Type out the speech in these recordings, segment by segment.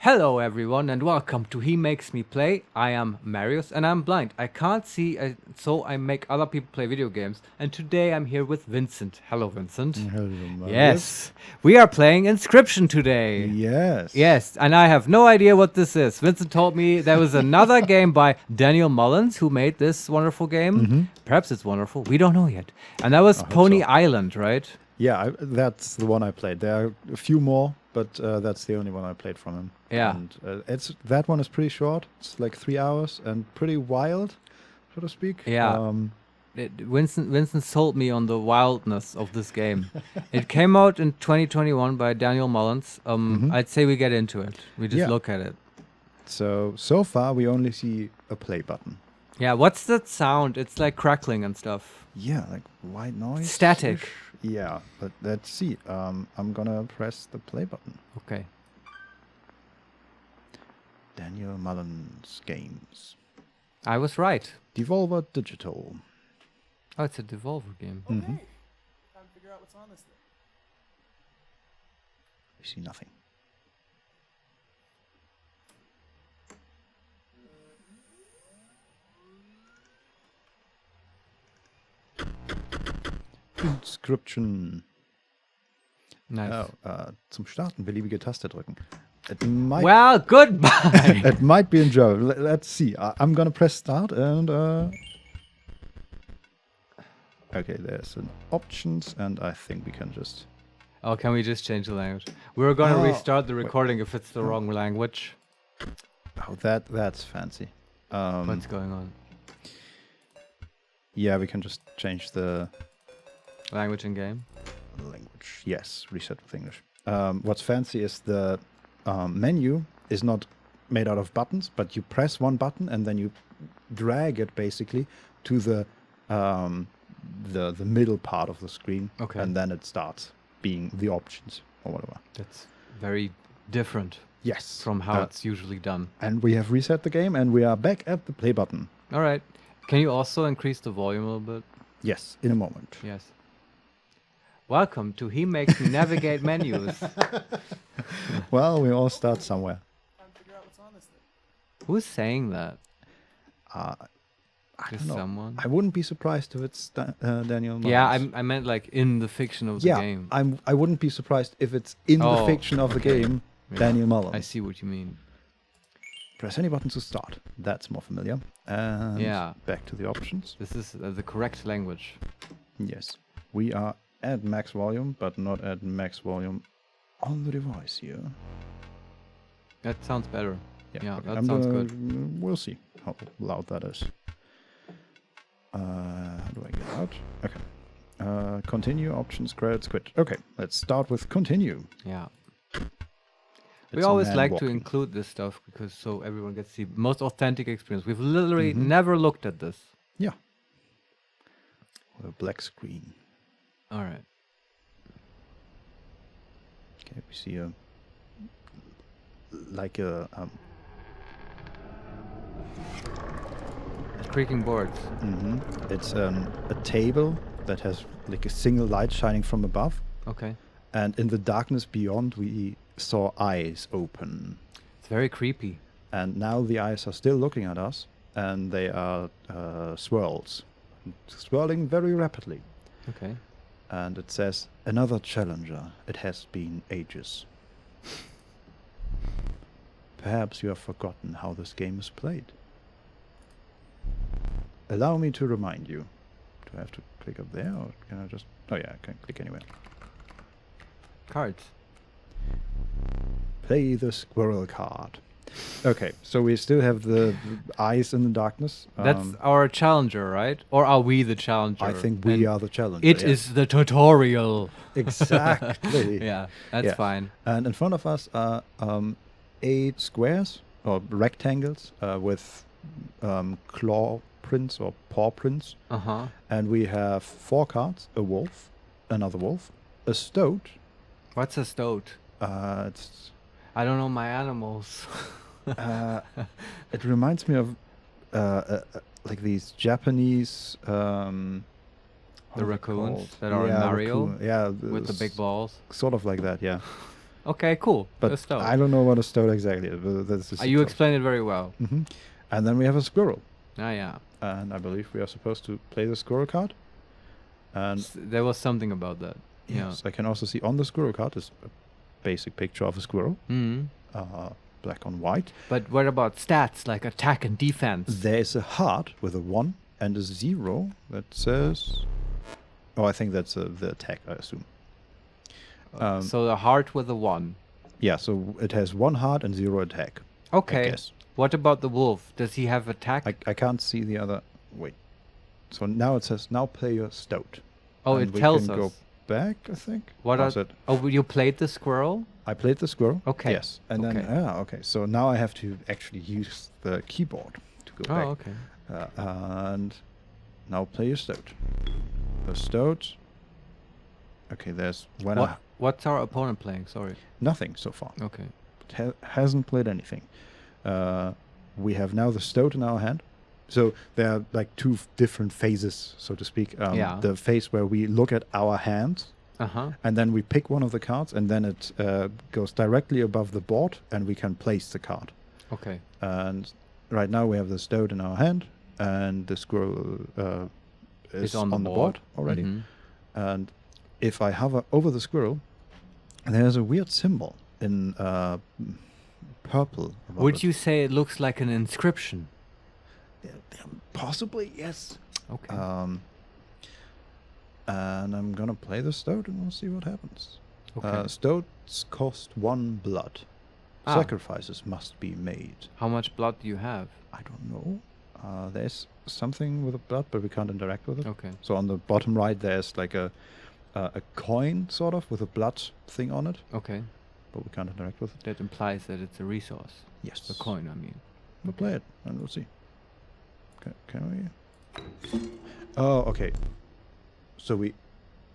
Hello everyone and welcome to He Makes Me Play. I am Marius and I'm blind. I can't see, so I make other people play video games. And today I'm here with Vincent. Hello Vincent. Hello, Marius. Yes, we are playing Inscryption today. Yes. Yes, and I have no idea what this is. Vincent told me there was another game by Daniel Mullins who made this wonderful game. Perhaps it's wonderful. We don't know yet. And that was Pony Island, right? Yeah, that's the one I played. There are a few more, but that's the only one I played from him. Yeah. And that one is pretty short. It's like 3 hours and pretty wild, so to speak. Yeah. Vincent sold me on the wildness of this game. It came out in 2021 by Daniel Mullins. I'd say we get into it. We just look at it. So far we only see a play button. Yeah, what's that sound? It's like crackling and stuff. Yeah, like white noise. Static. Yeah, but let's see. I'm gonna press the play button. Okay. Daniel Mullins Games. I was right. Devolver Digital. Oh, it's a Devolver game. Okay. Time to figure out what's on this thing. We see nothing. Inscryption. Nice. Zum Starten beliebige Taste drücken. It might, Well, goodbye. it might be in German. Let's see. I'm gonna press start and okay, there's an options and I think we can just Oh, can we just change the language? We were going to restart the recording if it's the wrong language. that's fancy. What's going on? Yeah, we can just change the Language in game? language. Yes, reset with English. What's fancy is the menu is not made out of buttons, but you press one button and then you drag it basically to the middle part of the screen. Okay. And then it starts being the options or whatever. That's very different Yes. from how it's usually done. And we have reset the game and we are back at the play button. All right. Can you also increase the volume a little bit? Yes, in a moment. Yes. Welcome to He Makes Me Navigate Menus. Well, we all start somewhere. Time to figure out what's on this thing. Who's saying that? I Just don't know. someone? I wouldn't be surprised if it's Daniel Mullins. Yeah, I meant like in the fiction of the game. I wouldn't be surprised if it's in the fiction of the game, Yeah, Daniel Mullins. I see what you mean. Press any button to start. That's more familiar. And Yeah. back to the options. This is the correct language. Yes. We are at max volume, but not at max volume on the device here. That sounds better. Yeah, okay. that sounds good. We'll see how loud that is. How do I get out? Okay. Continue, options, credits, quit. Okay, let's start with continue. Yeah. It's We a always man like to walking. include this stuff because so everyone gets the most authentic experience. We've literally never looked at this. Yeah. A black screen. All right. Okay, we see a Creaking boards. it's a table that has like a single light shining from above, Okay. and in the darkness beyond we saw eyes open, It's very creepy. and now the eyes are still looking at us, and they are swirls, swirling very rapidly. Okay. And it says, another challenger. It has been ages. Perhaps you have forgotten how this game is played. Allow me to remind you. Do I have to click up there, or can I just... Oh yeah, I can click anywhere. Cards. Play the squirrel card. Okay, so we still have the eyes in the darkness. That's our challenger, right? Or are we the challenger? I think we And are the challenger. It yes. is the tutorial. Exactly. Yeah, that's Yeah. fine. And in front of us are 8 squares or rectangles with claw prints or paw prints. Uh-huh. And we have 4 cards: a wolf, another wolf, a stoat. What's a stoat? It's I don't know my animals. it reminds me of like these Japanese what The are they raccoons called? that are in Yeah, Mario raccoon. Yeah, with the big balls. Sort of like that, yeah. Okay, cool. But A stoat. I don't know what a stoat exactly is. But this is You explained it very well. And then we have a squirrel. Ah, yeah. And I believe we are supposed to play the squirrel card. And There was something about that. yes, I can also see on the squirrel card is a basic picture of a squirrel, Mm. black on white. But what about stats like attack and defense? There is a heart with a 1 and a 0 that says... Oh, I think that's the attack, I assume. So the heart with a 1. Yeah, so it has 1 heart and 0 attack. I Okay. guess. What about the wolf? Does he have attack? I can't see the other... Wait. So now it says, now play your stoat. Oh, And it we tells can us. go back, I think. What How's are? it? Oh, you played the squirrel? I played the squirrel. Okay. Yes. And then, Okay. okay. So now I have to actually use the keyboard to go back. Oh, okay. And now play your stoat. The stoat. Okay, there's when What's our opponent playing? Sorry. nothing so far. Okay. Hasn't played anything. We have now the stoat in our hand. So there are like two different phases, so to speak. Yeah. The phase where we look at our hands, Uh-huh. and then we pick one of the cards, and then it goes directly above the board, and we can place the card. Okay. And right now we have the stoat in our hand, and the squirrel is on the board already. Mhm. And if I hover over the squirrel, there's a weird symbol in purple. above Would it. you say it looks like an inscription? Possibly, yes. Okay. And I'm gonna play the stoat, and we'll see what happens. Okay. Stoats cost 1 blood. Ah. Sacrifices must be made. How much blood do you have? I don't know. There's something with a blood, but we can't interact with it. Okay. So on the bottom right, there's like a coin, sort of, with a blood thing on it, Okay. but we can't interact with it. That implies that it's a resource. Yes. A coin, I mean. We'll play it, and we'll see. Can we? Oh, okay. So we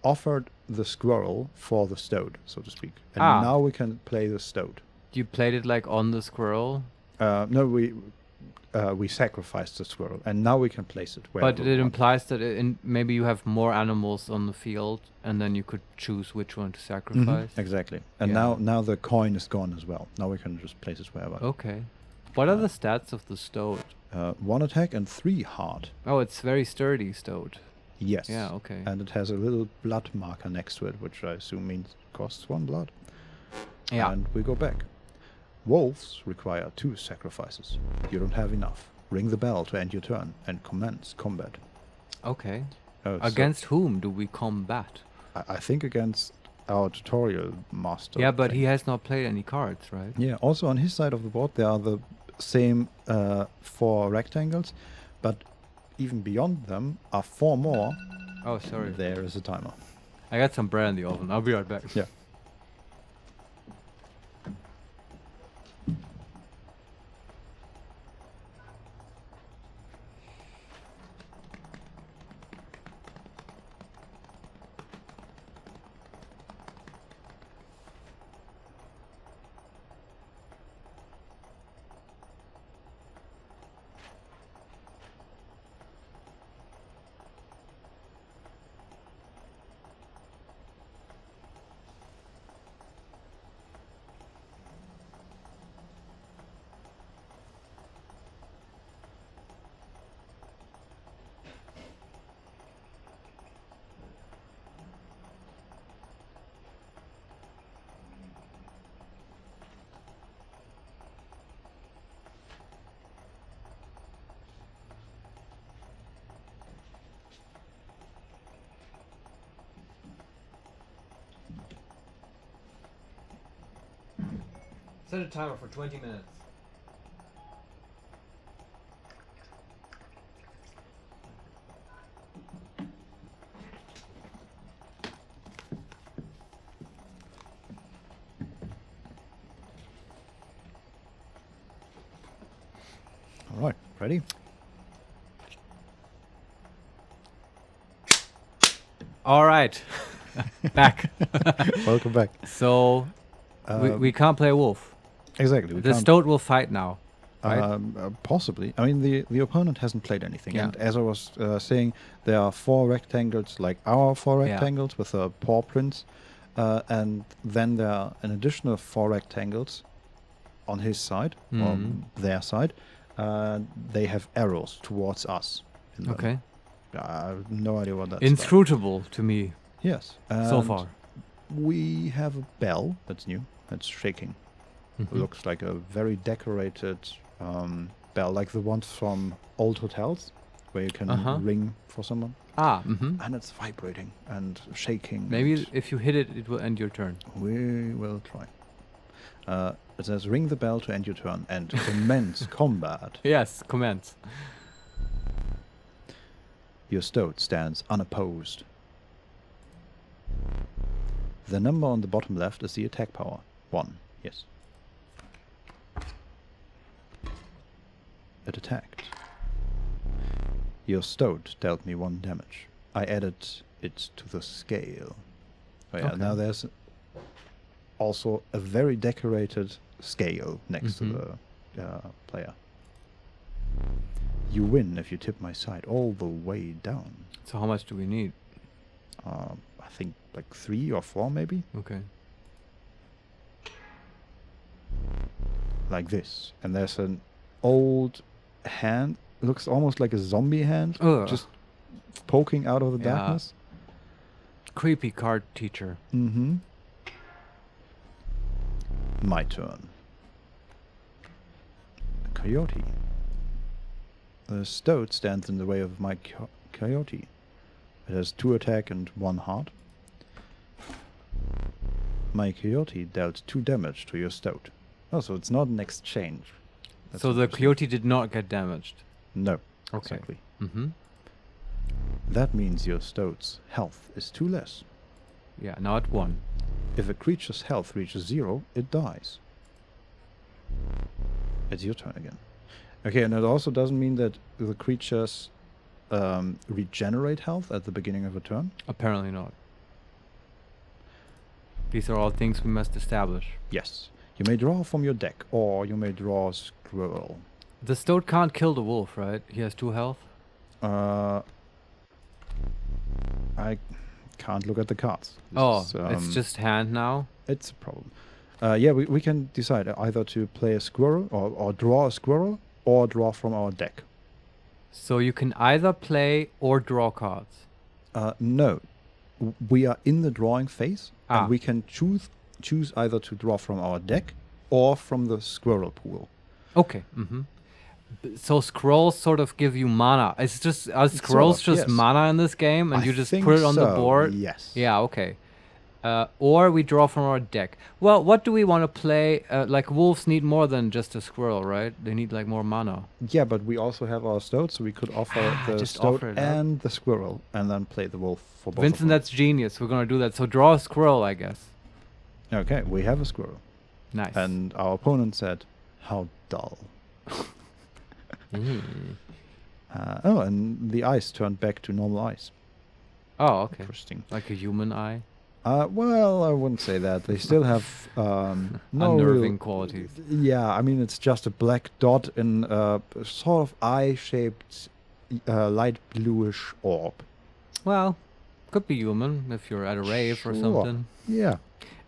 offered the squirrel for the stoat, so to speak. And Ah. now we can play the stoat. You played it like on the squirrel, No, we sacrificed the squirrel, and now we can place it wherever but we it want. implies that maybe you have more animals on the field, and then you could choose which one to Mhm, sacrifice. exactly. And Yeah. now the coin is gone as well. Now we can just place it wherever. Okay. What are the stats of the stoat? 1 attack and 3 heart. Oh, it's very sturdy stoat. Yes. Yeah, okay. And it has a little blood marker next to it, which I assume means it costs 1 blood. Yeah. And we go back. Wolves require 2 sacrifices. You don't have enough. Ring the bell to end your turn and commence combat. Okay. So Against whom do we combat? I think against our tutorial master. Yeah, but thing. he has not played any cards, right? Yeah, also on his side of the board there are the same 4 rectangles, but even beyond them are 4 more. Oh, sorry. There is a timer. I got some bread in the oven. I'll be right back. Yeah. Set a timer for 20 minutes. All right, ready? All right. Back. Welcome back. So, we can't play wolf. Exactly. We The can't- stoat will fight now. Right? Possibly. I mean, the opponent hasn't played anything. Yeah. And as I was saying, there are 4 rectangles, like our 4 Yeah. rectangles with paw prints. And then there are an additional 4 rectangles on his side, or their side. They have arrows towards us. In them. Okay. I have no idea what that's about. Inscrutable to me Yes. so and far. We have a bell that's new, that's shaking. Mhm. Looks like a very decorated bell, like the ones from old hotels, where you can ring for someone. And it's vibrating and shaking. Maybe and if you hit it, it will end your turn. we will try. It says, ring the bell to end your turn and commence combat. Yes, commence. Your stoat stands unopposed. The number on the bottom left is the attack power. 1, yes. It attacked. Your stoat dealt me 1 damage. I added it to the scale. Oh yeah, Okay. now there's also a very decorated scale next to the player. You win if you tip my side all the way down. So how much do we need? I think like 3 or 4 maybe. Okay. Like this. And there's an old hand. Looks almost like a zombie hand. Ugh. Just poking out of the Yeah. darkness. Creepy card teacher. Mm-hmm. My turn. Coyote. The stoat stands in the way of my coyote. It has 2 attack and 1 heart. My coyote dealt 2 damage to your stoat. Oh, so it's not an exchange. That's So the interesting. coyote did not get damaged. No. Okay. Exactly. Mm-hmm. That means your stoat's health is 2 less. Yeah, now at 1. If a creature's health reaches 0, it dies. It's your turn again. Okay, and it also doesn't mean that the creatures regenerate health at the beginning of a turn. Apparently not. These are all things we must establish. Yes. You may draw from your deck, or you may draw a squirrel. The stoat can't kill the wolf, right? He has 2 health. I can't look at the cards. It's just hand now. It's a problem. Yeah, we can decide either to play a squirrel, or draw a squirrel, or draw from our deck. So you can either play or draw cards. No. We are in the drawing phase, Ah. and we can choose either to draw from our deck or from the squirrel pool. Okay. Mm-hmm. So scrolls sort of give you mana. It's just are scrolls Sort of, just yes. mana in this game, and I you just think put it on the so, board. Yes. Yeah. Okay. Or we draw from our deck. Well, what do we want to play? Like wolves need more than just a squirrel, right? They need like more mana. Yeah, but we also have our stoat, so we could offer the just stoat offer it up. and the squirrel, and then play the wolf for both. Vincent, that's genius. We're gonna do that. So draw a squirrel, I guess. Okay, we have a squirrel. Nice. And our opponent said, how dull. Mm. And the ice turned back to normal ice. Oh, okay. Interesting. Like a human eye. Well, I wouldn't say that. They still have no Unnerving real, qualities. Yeah, I mean, it's just a black dot in a sort of eye-shaped light bluish orb. Well, could be human if you're at a rave or Sure. something. Yeah.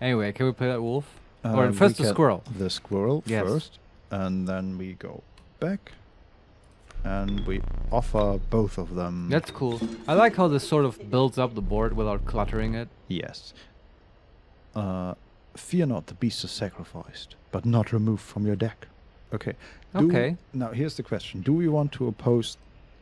Anyway, can we play that wolf? Or We first the get squirrel. The squirrel Yes. first, and then we go back, and we offer both of them. That's cool. I like how this sort of builds up the board without cluttering it. Yes. Fear not, the beast is sacrificed, but not removed from your deck. Okay. Okay. Now, here's the question. Do we want to oppose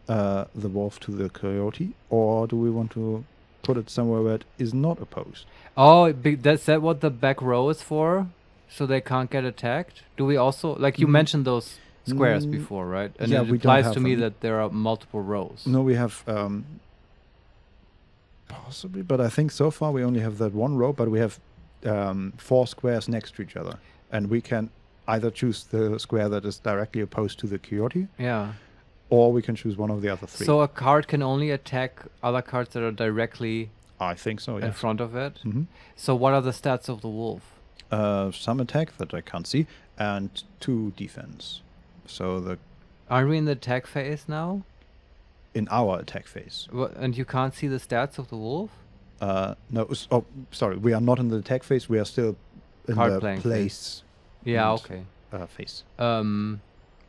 the wolf to the coyote, or do we want to put it somewhere where it is not opposed? Oh, that's that what the back row is for? So they can't get attacked? Do we also, like you mentioned those squares before, right? And yeah, it we don't implies have to me them. that there are multiple rows. No, we have possibly, but I think so far we only have that one row, but we have 4 squares next to each other, and we can either choose the square that is directly opposed to the coyote, Yeah. or we can choose one of the other 3. So a card can only attack other cards that are directly I think so, in yes. front of it. Mhm. So what are the stats of the wolf? Some attack that I can't see, and 2 defense. So Are we in the attack phase now? in our attack phase. And you can't see the stats of the wolf? No, oh, sorry. We are not in the attack phase. We are still in Card the playing place Yeah, and, okay. phase.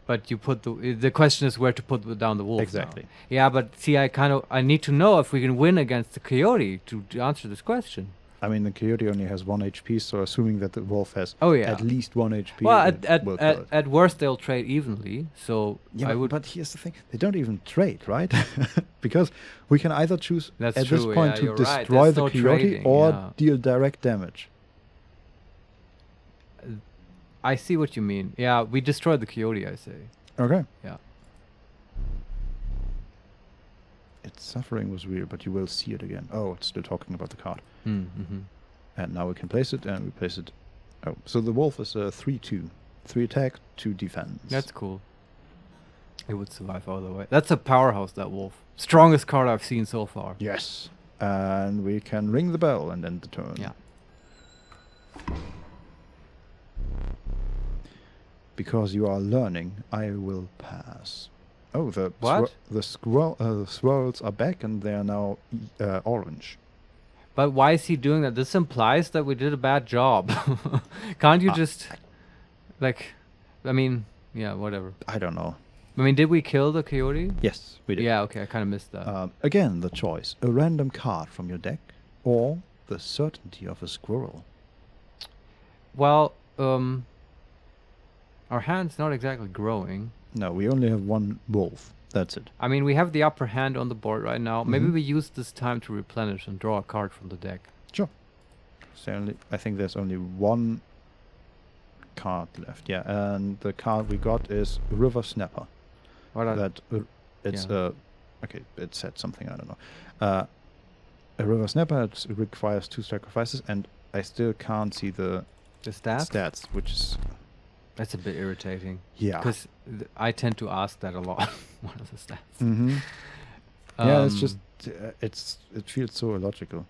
But you put the question is where to put down the wolf. now. Exactly. Yeah, but see, I need to know if we can win against the coyote to answer this question. I mean, the coyote only has 1 HP, so assuming that the wolf has Oh, yeah. at least 1 HP, Well, it will kill it. at worst they'll trade evenly. So Yeah, I would. but here's the thing: they don't even trade, right? Because we can either choose That's at true, this point yeah, to you're right. destroy There's the no coyote trading, or yeah. deal direct damage. I see what you mean. Yeah, we destroyed the coyote. I say. Okay. Yeah. Its suffering was real, but you will see it again. Oh, it's still talking about the card. Mm-hmm. And now we can place it, and we place it. Oh, so the wolf is a 3/2, 3 attack, 2 defense. That's cool. It would survive all the way. That's a powerhouse. That wolf. Strongest card I've seen so far. Yes, and we can ring the bell and end the turn. Yeah. Because you are learning, I will pass. Oh, the What? the swirls are back, and they are now orange. But why is he doing that? This implies that we did a bad job. Can't you just, like, I mean, yeah, whatever. I don't know. I mean, did we kill the coyote? Yes, we did. Yeah, okay, I kind of missed that. Again, the choice: a random card from your deck, or the certainty of a squirrel. Well, our hand's not exactly growing. No, we only have 1 wolf. That's it. I mean, we have the upper hand on the board right now. Maybe Mhm. we use this time to replenish and draw a card from the deck. Sure. So I think there's only 1 card left. Yeah, and the card we got is River Snapper. What are That it's yeah. okay. It said something, I don't know. A River Snapper requires 2 sacrifices, and I still can't see the the stats? stats, which is That's a bit irritating. yeah. Because I tend to ask that a lot. What are the stats? Mm-hmm. Yeah, it's Um, just it feels so illogical.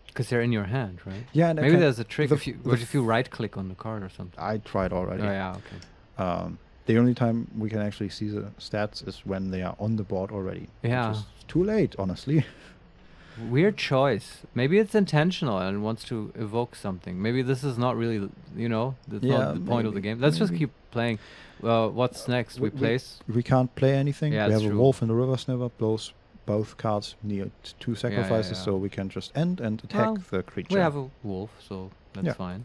Because they're in your hand, right? Yeah, and I Maybe can- there's a trick the if you f- the if you right click on the card or something. I tried already. Oh yeah, okay. The only time we can actually see the stats is when they are on the board already. Yeah. Which is too late, honestly. Weird choice. Maybe it's intentional and wants to evoke something. Maybe this is not really, that's Yeah, not the point of the maybe, game. Let's just maybe. keep playing. What's next? We place. We can't play anything. Yeah, we that's have a true. wolf and a river snapper. Both cards need 2 sacrifices, yeah. so we can just end and attack Well, the creature. We have a wolf, so that's Yeah. fine.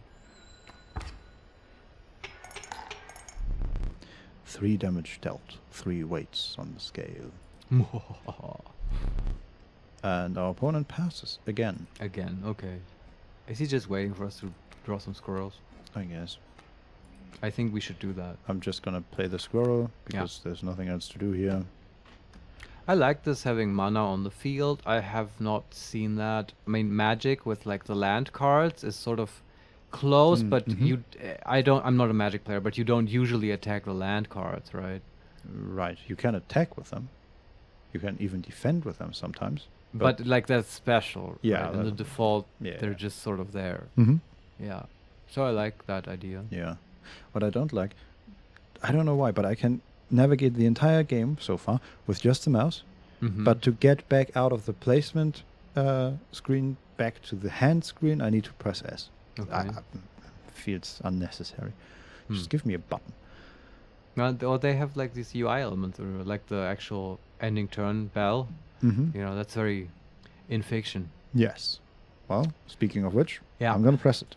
3 damage dealt, 3 weights on the scale. And our opponent passes again, Again, okay. Is he just waiting for us to draw some squirrels? I guess. I think we should do that. I'm just gonna play the squirrel because there's nothing else to do here. I like this having mana on the field. I have not seen that. I mean, Magic with like the land cards is sort of close, but mhm. I'm not a Magic player, but you don't usually attack the land cards, right? Right, you can attack with them. You can even defend with them sometimes. But like that's special. Yeah, right? In the that- default, yeah. they're just sort of there. Mm-hmm. Yeah. So I like that idea. Yeah. What I don't like, I don't know why, but I can navigate the entire game so far with just the mouse. Mhm. But to get back out of the placement screen back to the hand screen, I need to press S. Okay. Feels unnecessary. Hmm. Just give me a button. Or they have like these UI elements, or like the actual ending turn bell. Mm-hmm. That's very in fiction. Yes. Well, speaking of which, Yeah. I'm going to press it.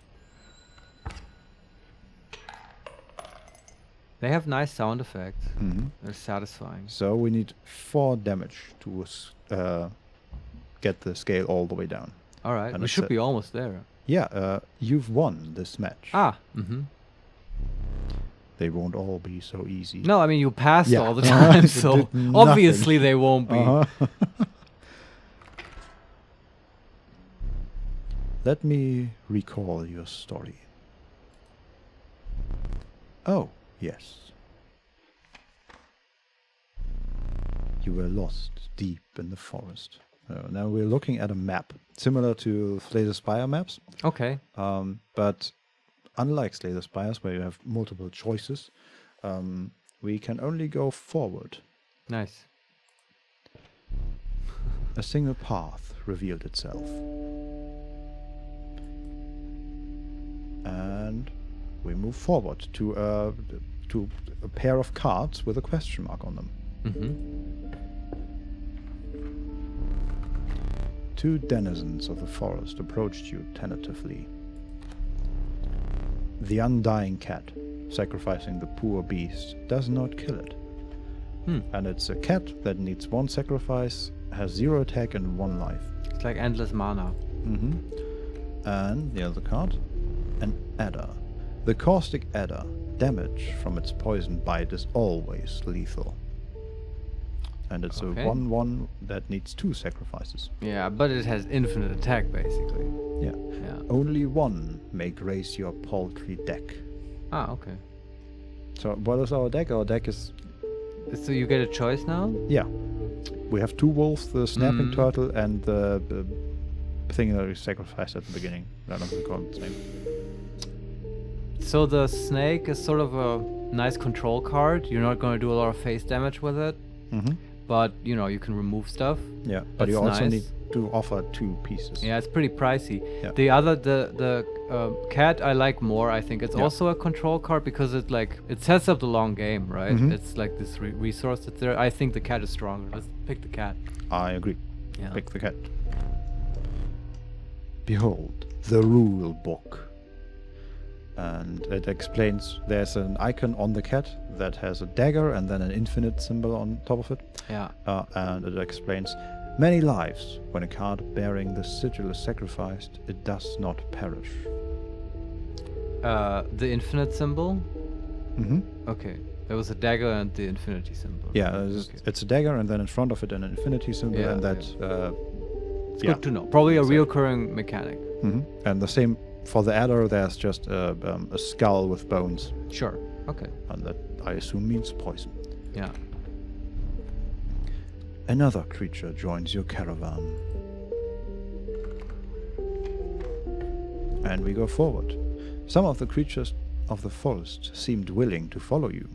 They have nice sound effects. Mm-hmm. They're satisfying. So we need 4 damage to get the scale all the way down. All right, And we it's should a- be almost there. Yeah, you've won this match. Ah, mm-hmm. They won't all be so easy. No, I mean you passed Yeah. all the Uh-huh. time, It so did nothing. obviously they won't be. Uh-huh. Let me recall your story. Oh, yes. You were lost deep in the forest. Now we're looking at a map, similar to Slay the Spire maps. Okay. But unlike Slay the Spires, where you have multiple choices, we can only go forward. Nice. A single path revealed itself. And we move forward to a pair of cards with a question mark on them. Two denizens of the forest approached you tentatively. The undying cat, sacrificing the poor beast, does not kill it. And it's a cat that needs 1 sacrifice, has 0 attack and 1 life. It's like endless mana. And the other card, an adder. The caustic adder, damage from its poison bite is always lethal. And it's a 1/1 that needs 2 sacrifices. Yeah, but it has infinite attack, basically. Yeah. Only 1 may grace your paltry deck. Ah, okay. So what is our deck? Our deck is... So you get a choice now? Yeah. We have 2 wolves, the snapping turtle, and the thing that we sacrificed at the beginning. I don't recall its name. So the snake is sort of a nice control card. You're not going to do a lot of face damage with it. But, you know, you can remove stuff. Yeah, but That's you also nice. need to offer 2 pieces. Yeah, it's pretty pricey. Yeah. The other, the cat I like more, I think. It's Yeah. also a control card because it sets up the long game, right? It's like this resource that's there. I think the cat is stronger. Let's pick the cat. I agree. Yeah. Pick the cat. Behold, the rule book. And it explains there's an icon on the cat that has a dagger and then an infinite symbol on top of it. Yeah. And it explains many lives. When a card bearing the sigil is sacrificed, it does not perish. The infinite symbol? Mm-hmm. Okay. There was a dagger and the infinity symbol. Yeah, Okay. it's a dagger and then in front of it an infinity symbol, Yeah, and that... It's good to know. Probably a reoccurring mechanic. And the same for the adder, there's just a skull with bones. Sure. Okay. And that, I assume, means poison. Yeah. Another creature joins your caravan. And we go forward. Some of the creatures of the forest seemed willing to follow you.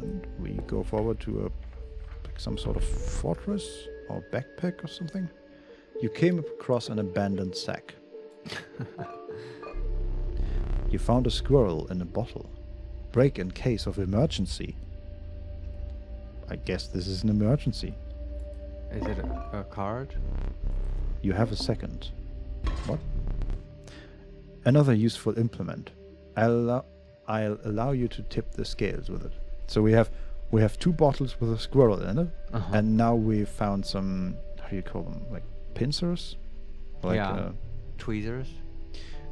And we go forward to some sort of fortress or backpack or something. You came across an abandoned sack. You found a squirrel in a bottle. Break in case of emergency. I guess this is an emergency. Is it a card? You have a second. What? Another useful implement. I'll allow you to tip the scales with it. So we have 2 bottles with a squirrel in it, and now we found some, how do you call them, like pincers? Like, yeah. Tweezers?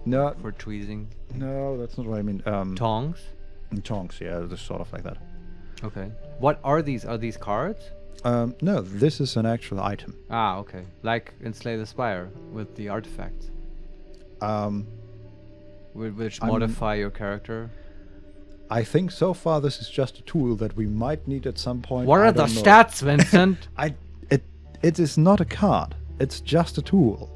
No, For tweezing? no, that's not what I mean. Tongs? Tongs, yeah, just sort of like that. Okay. What are these? Are these cards? No, this is an actual item. Ah, okay. Like in Slay the Spire with the artifacts, which modify your character. I think so far this is just a tool that we might need at some point. What I are the don't know. stats, Vincent? It is not a card. It's just a tool.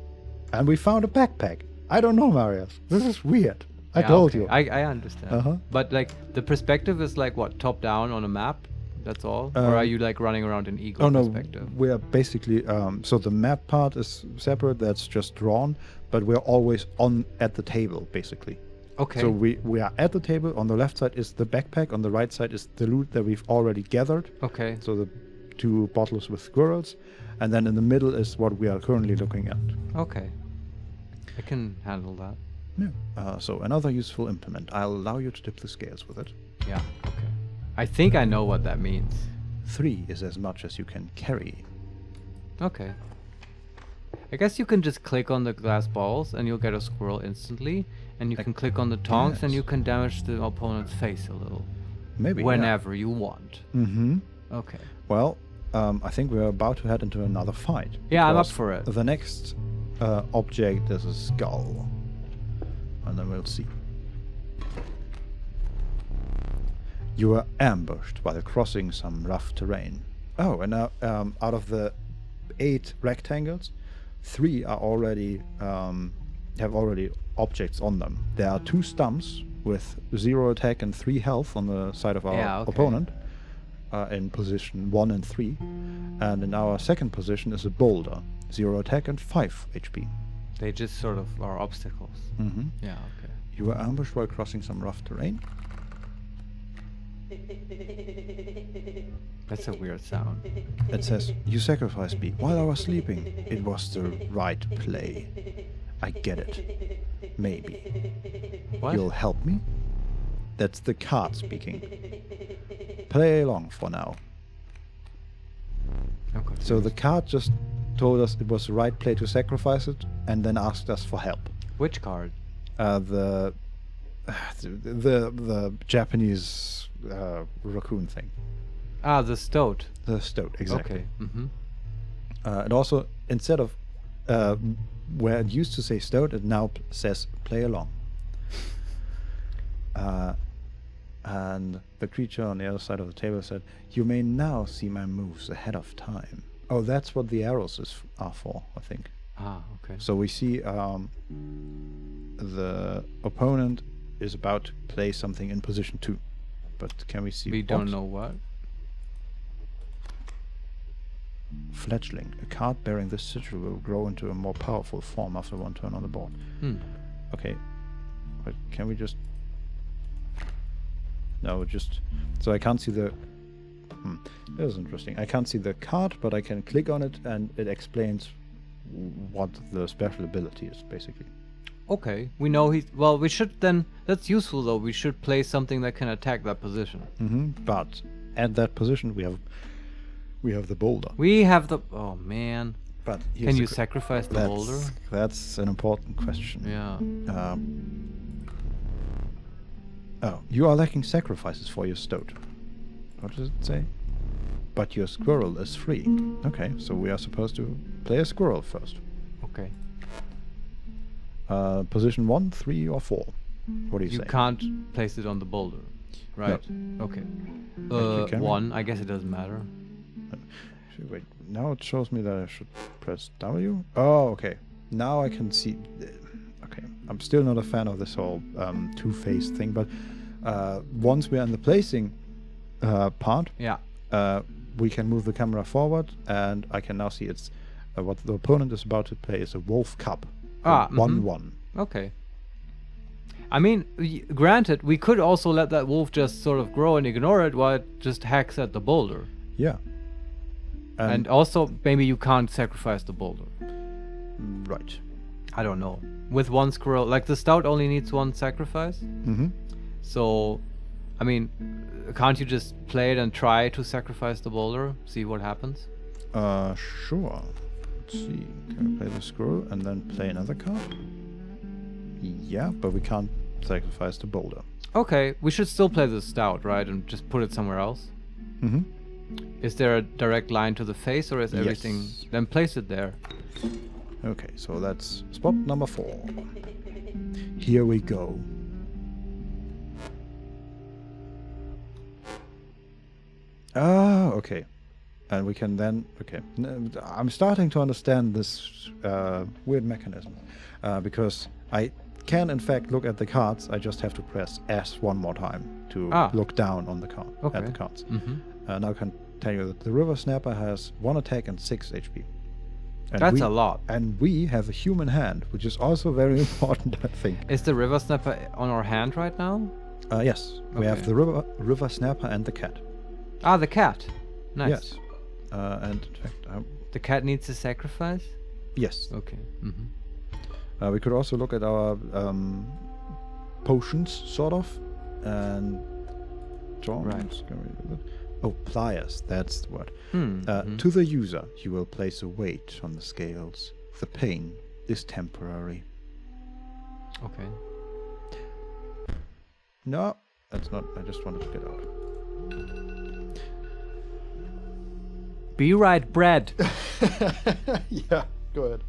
And we found a backpack. I don't know, Marius. This is weird. I Yeah, told okay. you. I understand. But like the perspective is like what, top down on a map? That's all? Or are you like running around in eagle Oh no, perspective? we are basically so the map part is separate. That's just drawn, but we're always at the table basically. Okay. So we are at the table. On the left side is the backpack. On the right side is the loot that we've already gathered. Okay. So the 2 bottles with squirrels, and then in the middle is what we are currently looking at. Okay. I can handle that. Yeah. So another useful implement. I'll allow you to tip the scales with it. Yeah. Okay. I think I know what that means. 3 is as much as you can carry. Okay. I guess you can just click on the glass balls and you'll get a squirrel instantly. And you can click on the tongs and yes. you can damage the opponent's face a little. Maybe. Whenever you want. Mm-hmm. Okay. Well, I think we're about to head into another fight. Yeah, I'm up because for it. The next object is a skull. And then we'll see. You are ambushed while crossing some rough terrain. Oh, and now out of the 8 rectangles, 3 are already have already objects on them. There are 2 stumps with 0 attack and 3 health on the side of our Yeah, okay. opponent, in position 1 and 3. And in our second position is a boulder, 0 attack and 5 HP. They just sort of are obstacles. Mm-hmm. Yeah, okay. You were ambushed while crossing some rough terrain. That's a weird sound. It says, you sacrificed me while I was sleeping. It was the right play. I get it. Maybe. What? You'll help me? That's the card speaking. Play along for now. I'm confused. So the card just told us it was the right play to sacrifice it, and then asked us for help. Which card? The Japanese raccoon thing. Ah, the stoat. The stoat, exactly. Okay. Mm-hmm. And also, instead of where it used to say stoat, it now says play along. And the creature on the other side of the table said, you may now see my moves ahead of time. Oh, that's what the arrows are for, I think. Ah, okay. So we see the opponent is about to play something in position 2. But can we see We what? don't know what. Fledgling. A card bearing this sigil will grow into a more powerful form after one turn on the board. Okay. But can we just... No, just... So I can't see the... That is interesting. I can't see the card, but I can click on it and it explains what the special ability is, basically. Okay, we know he's... Well, we should then... That's useful, though. We should play something that can attack that position. But at that position, we have the boulder. We have the... Oh, man. But Can you sacrifice the boulder? That's an important question. Yeah. Oh, you are lacking sacrifices for your stoat. What does it say? But your squirrel is free. Okay, so we are supposed to play a squirrel first. Okay. Position 1, 3, or 4. What do you say? You can't place it on the boulder, right? Okay. you can. 1, I guess it doesn't matter. Wait, now it shows me that I should press W? Oh, okay. Now I can see... Okay, I'm still not a fan of this whole two-phase thing, but once we're in the placing part, Yeah. we can move the camera forward, and I can now see it's what the opponent is about to play is a wolf cub. Ah, 1-1. Okay. I mean, granted, we could also let that wolf just sort of grow and ignore it while it just hacks at the boulder. Yeah. And also, maybe you can't sacrifice the boulder. Right. I don't know. With one squirrel, like the stout only needs 1 sacrifice. Mm-hmm. So, I mean, can't you just play it and try to sacrifice the boulder? See what happens? Sure. Let's see. Can we play the squirrel and then play another card? Yeah, but we can't sacrifice the boulder. Okay, we should still play the stout, right? And just put it somewhere else. Mm-hmm. Is there a direct line to the face, or is everything... Yes. Then place it there. Okay, so that's spot number 4. Here we go. Ah, okay. And we can then... Okay. I'm starting to understand this weird mechanism. Because I can, in fact, look at the cards. I just have to press S one more time to look down on the card at the cards. Now I can tell you that the River Snapper has 1 attack and 6 HP. And That's a lot. And we have a human hand, which is also very important, I think. Is the River Snapper on our hand right now? Yes, we have the river Snapper and the cat. Ah, the cat. Nice. Yes. And in fact, The cat needs a sacrifice? yes. Okay. We could also look at our potions, sort of, and Right. Oh, pliers, that's the word. To the user, you will place a weight on the scales. The pain is temporary. Okay. No, that's not. I just wanted to get out. Be right, bread. Yeah, go ahead.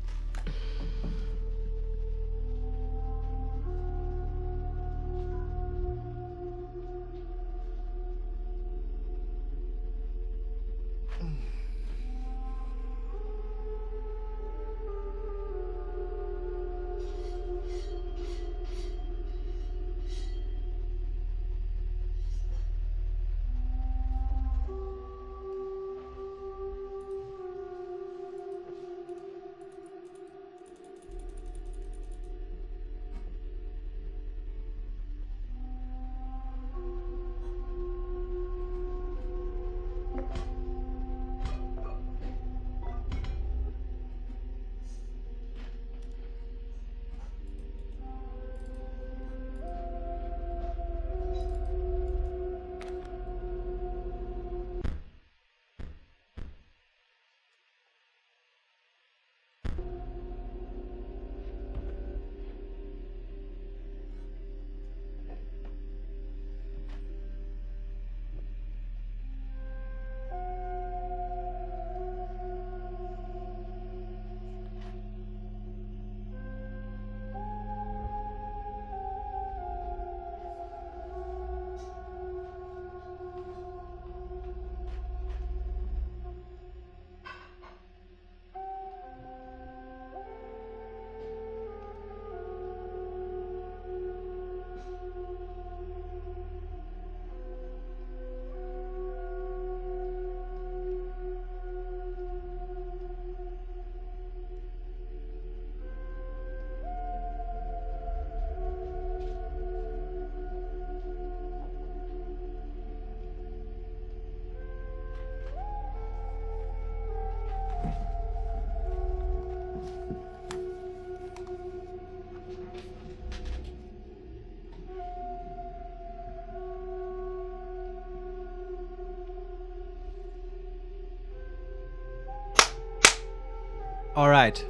All right.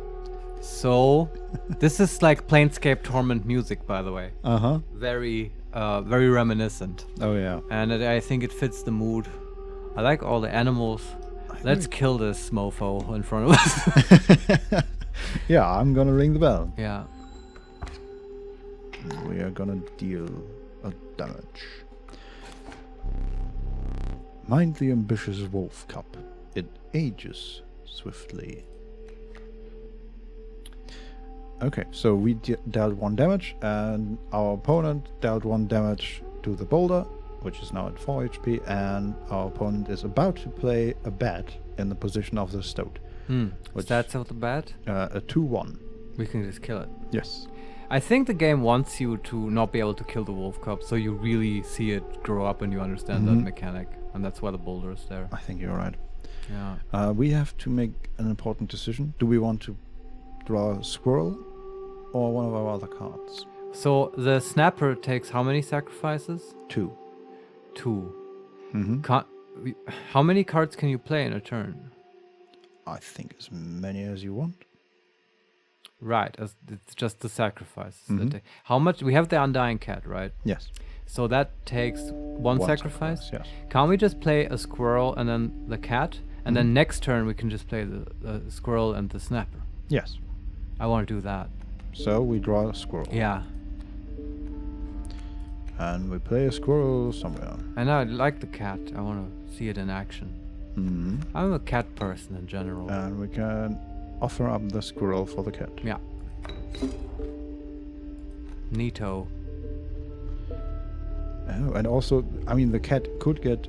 So, this is like Planescape Torment music, by the way. Very, very reminiscent. Oh yeah. And I think it fits the mood. I like all the animals. Let's kill this mofo in front of us. Yeah, I'm gonna ring the bell. Yeah. We are gonna deal a damage. Mind the ambitious wolf cup. It ages swiftly. Okay, so we dealt 1 damage, and our opponent dealt 1 damage to the boulder, which is now at 4 HP, and our opponent is about to play a bat in the position of the stoat. Which that's out the bat? A 2-1. We can just kill it. Yes. I think the game wants you to not be able to kill the wolf cub, so you really see it grow up and you understand that mechanic, and that's why the boulder is there. I think you're right. Yeah. We have to make an important decision. Do we want to draw a squirrel or one of our other cards? So the snapper takes how many sacrifices? 2. 2. Mm-hmm. How many cards can you play in a turn? I think as many as you want. Right, it's just the sacrifices. How much? We have the Undying Cat, right? Yes. So that takes one sacrifice? Yes. Can't we just play a squirrel and then the cat? And then next turn we can just play the squirrel and the snapper. Yes. I want to do that. So we draw a squirrel. Yeah. And we play a squirrel somewhere. And I like the cat. I want to see it in action. I'm a cat person in general. And we can offer up the squirrel for the cat. Yeah. Neato. Oh, and also, I mean, the cat could get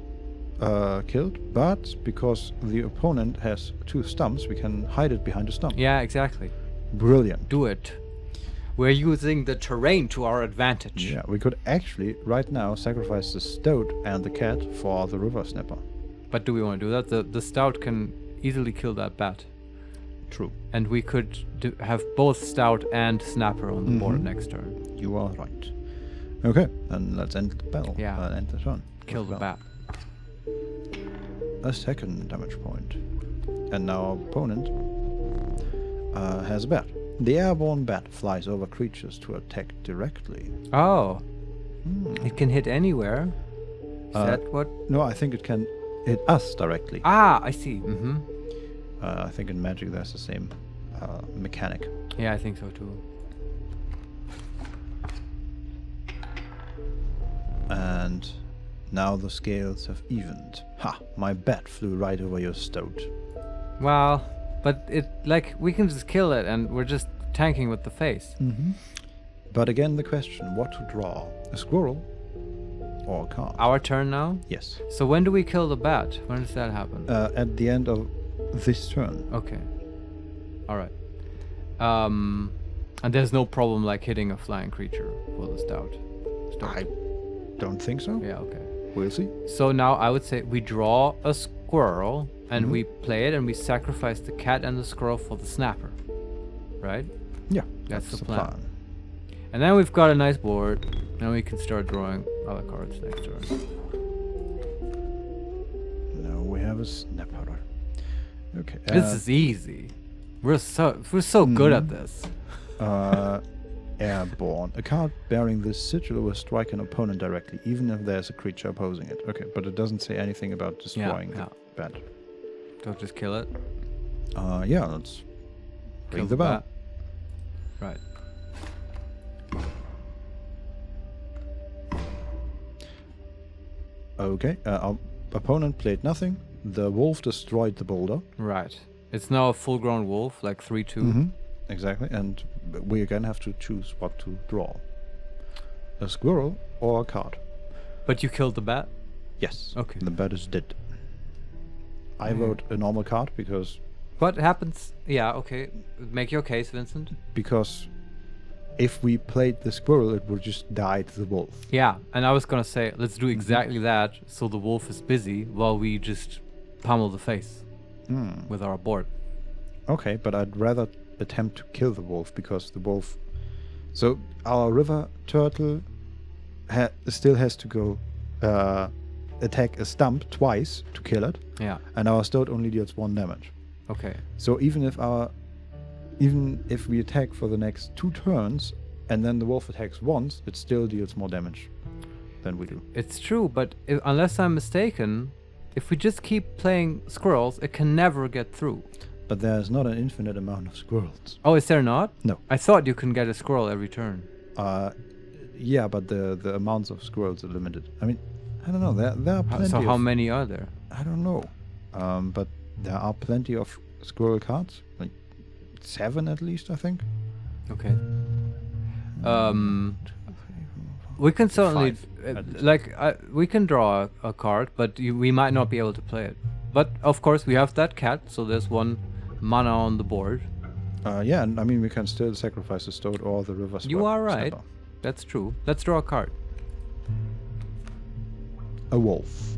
killed, but because the opponent has 2 stumps, we can hide it behind a stump. Yeah, exactly. Brilliant. Do it. We're using the terrain to our advantage. Yeah, we could actually, right now, sacrifice the stoat and the cat for the river snapper. But do we want to do that? The stout can easily kill that bat. True. And we could have both stout and snapper on the board next turn. You are right. Okay, then let's end the battle. Yeah. End the turn. Kill the bat. A 2nd damage point. And now our opponent has a bat. The airborne bat flies over creatures to attack directly. Oh. It can hit anywhere. Is that what? No, I think it can hit us directly. Ah, I see. I think in Magic there's the same mechanic. Yeah, I think so too. And now the scales have evened. Ha! My bat flew right over your stoat. Well, but we can just kill it and we're just tanking with the face. But again, the question, what to draw? A squirrel or a card? Our turn now? Yes. So when do we kill the bat? When does that happen? At the end of this turn. Okay. Alright. And there's no problem like hitting a flying creature for the stout. I don't think so. Yeah, okay. We'll see. So now I would say we draw a squirrel and we play it and we sacrifice the cat and the squirrel for the snapper. Right? Yeah, that's the plan. And then we've got a nice board. Now we can start drawing other cards next turn. Now we have a snapper. Okay. This is easy. We're so good at this. Airborne. A card bearing this sigil will strike an opponent directly, even if there's a creature opposing it. Okay, but it doesn't say anything about destroying the bat. Don't just kill it. Yeah, let's ring the bell. Right. Okay, our opponent played nothing. The wolf destroyed the boulder. Right. It's now a full-grown wolf, like 3/2. Exactly, and we again have to choose what to draw. A squirrel or a card. But you killed the bat? Yes. Okay. The bat is dead. I vote a normal card because... What happens? Yeah, okay. Make your case, Vincent. Because if we played the squirrel, it would just die to the wolf. Yeah, and I was gonna say, let's do exactly that, so the wolf is busy while we just pummel the face with our board. Okay, but I'd rather attempt to kill the wolf because the wolf... So our river turtle still has to go attack a stump twice to kill it. Yeah. And our stoat only deals 1 damage. Okay. So even if our even if we attack for the next 2 turns, and then the wolf attacks once, it still deals more damage than we do. It's true, but unless I'm mistaken, if we just keep playing squirrels, it can never get through. But there's not an infinite amount of squirrels. Oh, is there not? No. I thought you can get a squirrel every turn. Yeah, but the amounts of squirrels are limited. I mean, I don't know. There are plenty. So how many are there? I don't know. But there are plenty of squirrel cards. Like 7 at least, I think. Okay. We can certainly, 5 at least. we can draw a card, but we might not be able to play it. But of course, we have that cat, so there's 1 mana on the board. Yeah, and I mean, we can still sacrifice the Stoat or the River You are right. Snapper. That's true. Let's draw a card. A wolf.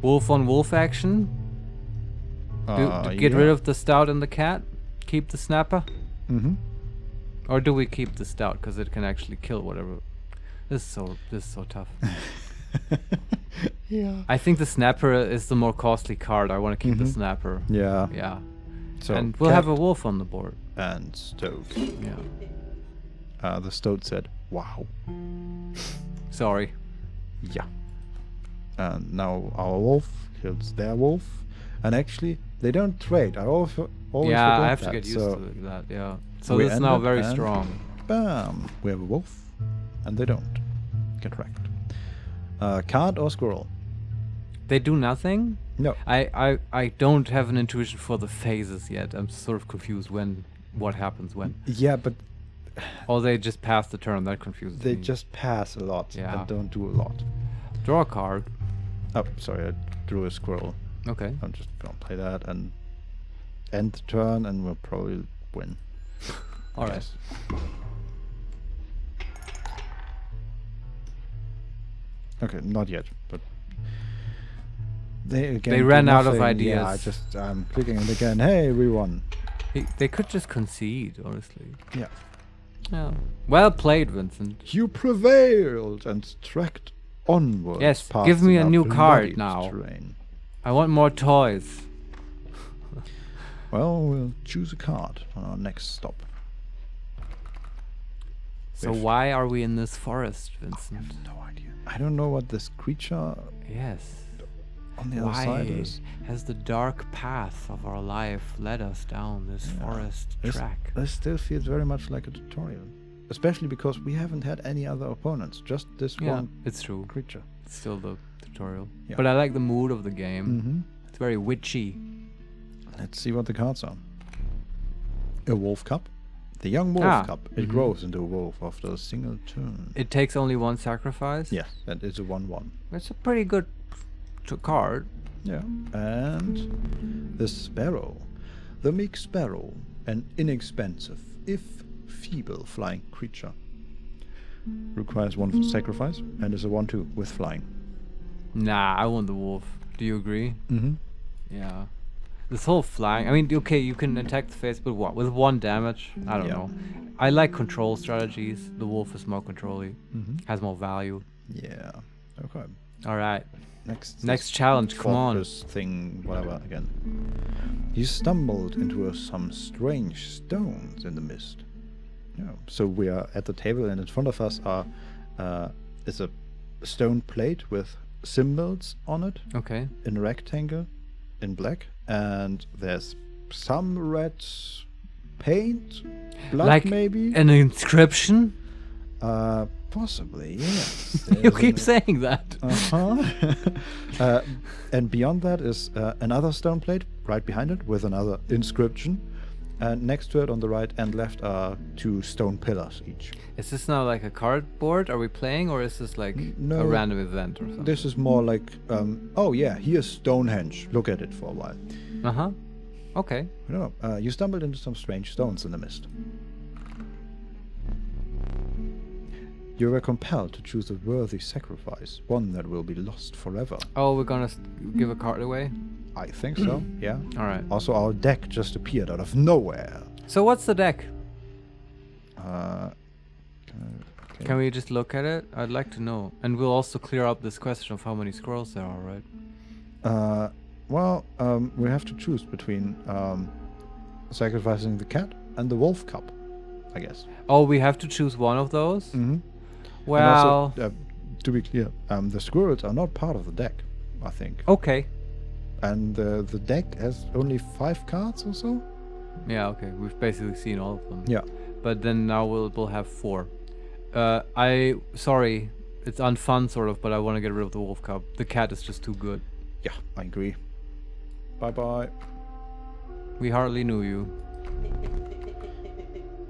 Wolf on wolf action. Get rid of the Stout and the cat. Keep the Snapper. Mm-hmm. Or do we keep the Stout because it can actually kill whatever? This is so tough. Yeah. I think the Snapper is the more costly card. I want to keep the Mhm. Snapper. Yeah. Yeah. So And we'll have a wolf on the board. and Stoat. Yeah. The Stoat said, "Wow." Sorry. Yeah. And now our wolf kills their wolf, and actually they don't trade. I always Yeah, forget I have to that. get used So to that. Yeah. So we this is now ended very and- strong. Bam! We have a wolf, and they don't get wrecked. Card or squirrel? They do nothing. No. I don't have an intuition for the phases yet. I'm sort of confused what happens when. Yeah, but Or they just pass the turn. That confuses they me. just pass a lot Yeah. and don't do a lot. Draw a card. Oh, sorry, I drew a squirrel. Okay. I'm just gonna play that and end the turn, and we'll probably win. All right. Yes. Okay, not yet, but they again. They do ran out of nothing. Yeah, ideas. I'm clicking it again. Hey, we won. They could just concede, honestly. Yeah. Yeah. Well played, Vincent. You prevailed and trekked onwards. Yes, past give me a an new card uploaded now. terrain. I want more toys. Well, we'll choose a card on our next stop. So With- why are we in this forest, Vincent? No idea. I don't know what this creature Yes. on the other side Why is. has the dark path of our life led us down this Yeah. forest This- track? This still feels very much like a tutorial. Especially because we haven't had any other opponents, just this Yeah, one it's true. creature. It's still the tutorial. Yeah. But I like the mood of the game. Mm-hmm. It's very witchy. Let's see what the cards are. A wolf cup. The young wolf Ah, cup. It mhm. grows into a wolf after a single turn. It takes only 1 sacrifice. Yes, that is a 1/1. It's a pretty good card. Yeah. And the sparrow. The meek sparrow. An inexpensive, if feeble, flying creature. Requires 1 sacrifice and is a 1/2 with flying. Nah, I want the wolf. Do you agree? Mm-hmm. Yeah. This whole flying. I mean, okay, you can attack the face, but what? With 1 damage? I don't Yeah. know. I like control strategies. The wolf is more control-y. Mm-hmm. Has more value. Yeah. Okay. All right. Next Next challenge, come on. fortress thing, whatever, again. You stumbled into some strange stones in the mist. Yeah. So we are at the table, and in front of us is a stone plate with symbols on it Okay. in a rectangle in black, and there's some red paint, blood Like maybe. An inscription? Possibly, yes. You keep saying that. Uh-huh. And beyond that is another stone plate right behind it with another inscription. And next to it on the right and left are 2 stone pillars each. Is this now like a cardboard? Are we playing, or is this like No. a random event or something? This is more like, oh yeah, here's Stonehenge. Look at it for a while. Uh-huh. Okay. I don't know. You stumbled into some strange stones in the mist. You were compelled to choose a worthy sacrifice, one that will be lost forever. Oh, we're gonna give a card away? I think so, yeah. All right. Also, our deck just appeared out of nowhere. So what's the deck? Okay. Can we just look at it? I'd like to know. And we'll also clear up this question of how many squirrels there are, right? Well, we have to choose between sacrificing the cat and the wolf cup, I guess. Oh, we have to choose one of those? Mm-hmm. Well, And also, to be clear, the squirrels are not part of the deck, I think. okay. And the deck has only 5 cards or so. Yeah, okay. We've basically seen all of them. Yeah. But then now we'll have 4. Sorry, it's unfun sort of, but I want to get rid of the wolf cup. The cat is just too good. Yeah, I agree. Bye bye. We hardly knew you.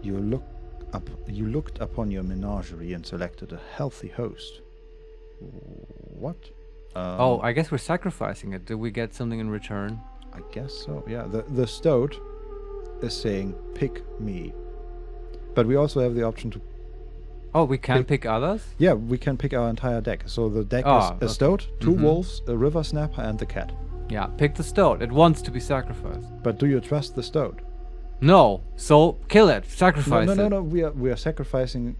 You looked upon your menagerie and selected a healthy host. What? Oh, I guess we're sacrificing it. Did we get something in return? I guess so. Yeah, the stoat is saying pick me, but we also have the option to. Oh, we can pick others? Yeah, we can pick our entire deck. So the deck Ah, is a stoat, 2 wolves, a river snapper, and the cat. Yeah, pick the stoat. It wants to be sacrificed. But do you trust the stoat? No, so kill it. Sacrifice it. No. We are sacrificing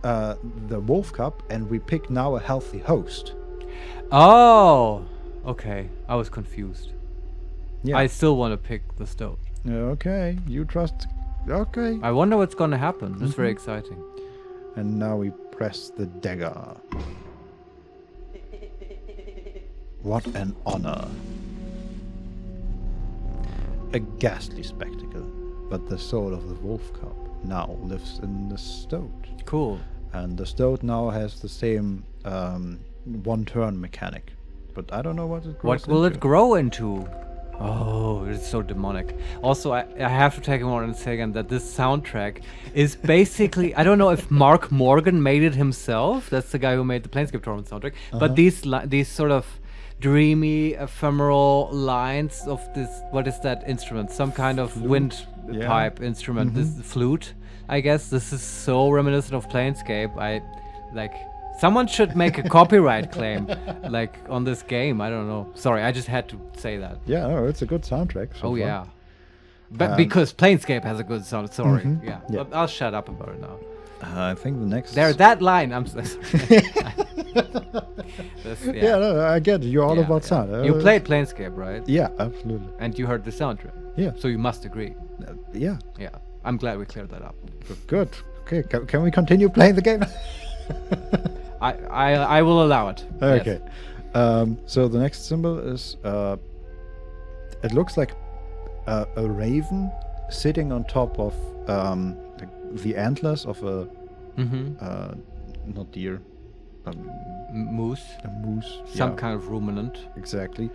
the wolf cup, and we pick now a healthy host. Oh, okay. I was confused. Yeah. I still want to pick the stoat. Okay, you trust. Okay. I wonder what's going to happen. That's very exciting. And now we press the dagger. What an honor. A ghastly spectacle, but the soul of the wolf cup now lives in the stoat. Cool. And the stoat now has the same 1-turn mechanic. But I don't know what it grows What will into. it grow into? Oh, it's so demonic. Also, I have to take a moment and say again that this soundtrack is basically, I don't know if Mark Morgan made it himself. That's the guy who made the Planescape Torment soundtrack. But these sort of dreamy, ephemeral lines of this, what is that instrument? Some kind of wind pipe instrument. This flute, I guess. This is so reminiscent of Planescape. Someone should make a copyright claim, on this game. I don't know. Sorry, I just had to say that. Yeah, no, it's a good soundtrack. So far. Yeah. But because Planescape has a good sound. Sorry. Yeah. Yeah. But I'll shut up about it now. I think the next. That line. I'm so sorry. Yeah, no, I get it. You're all about yeah. sound. You played Planescape, right? Yeah, absolutely. And you heard the soundtrack. Yeah. So you must agree. Yeah. Yeah. I'm glad we cleared that up. Good. Okay, can we continue playing the game? I will allow it. Okay. Yes. So the next symbol is it looks like a raven sitting on top of the antlers of a not deer, Moose. a moose. Some Yeah, kind of ruminant. exactly.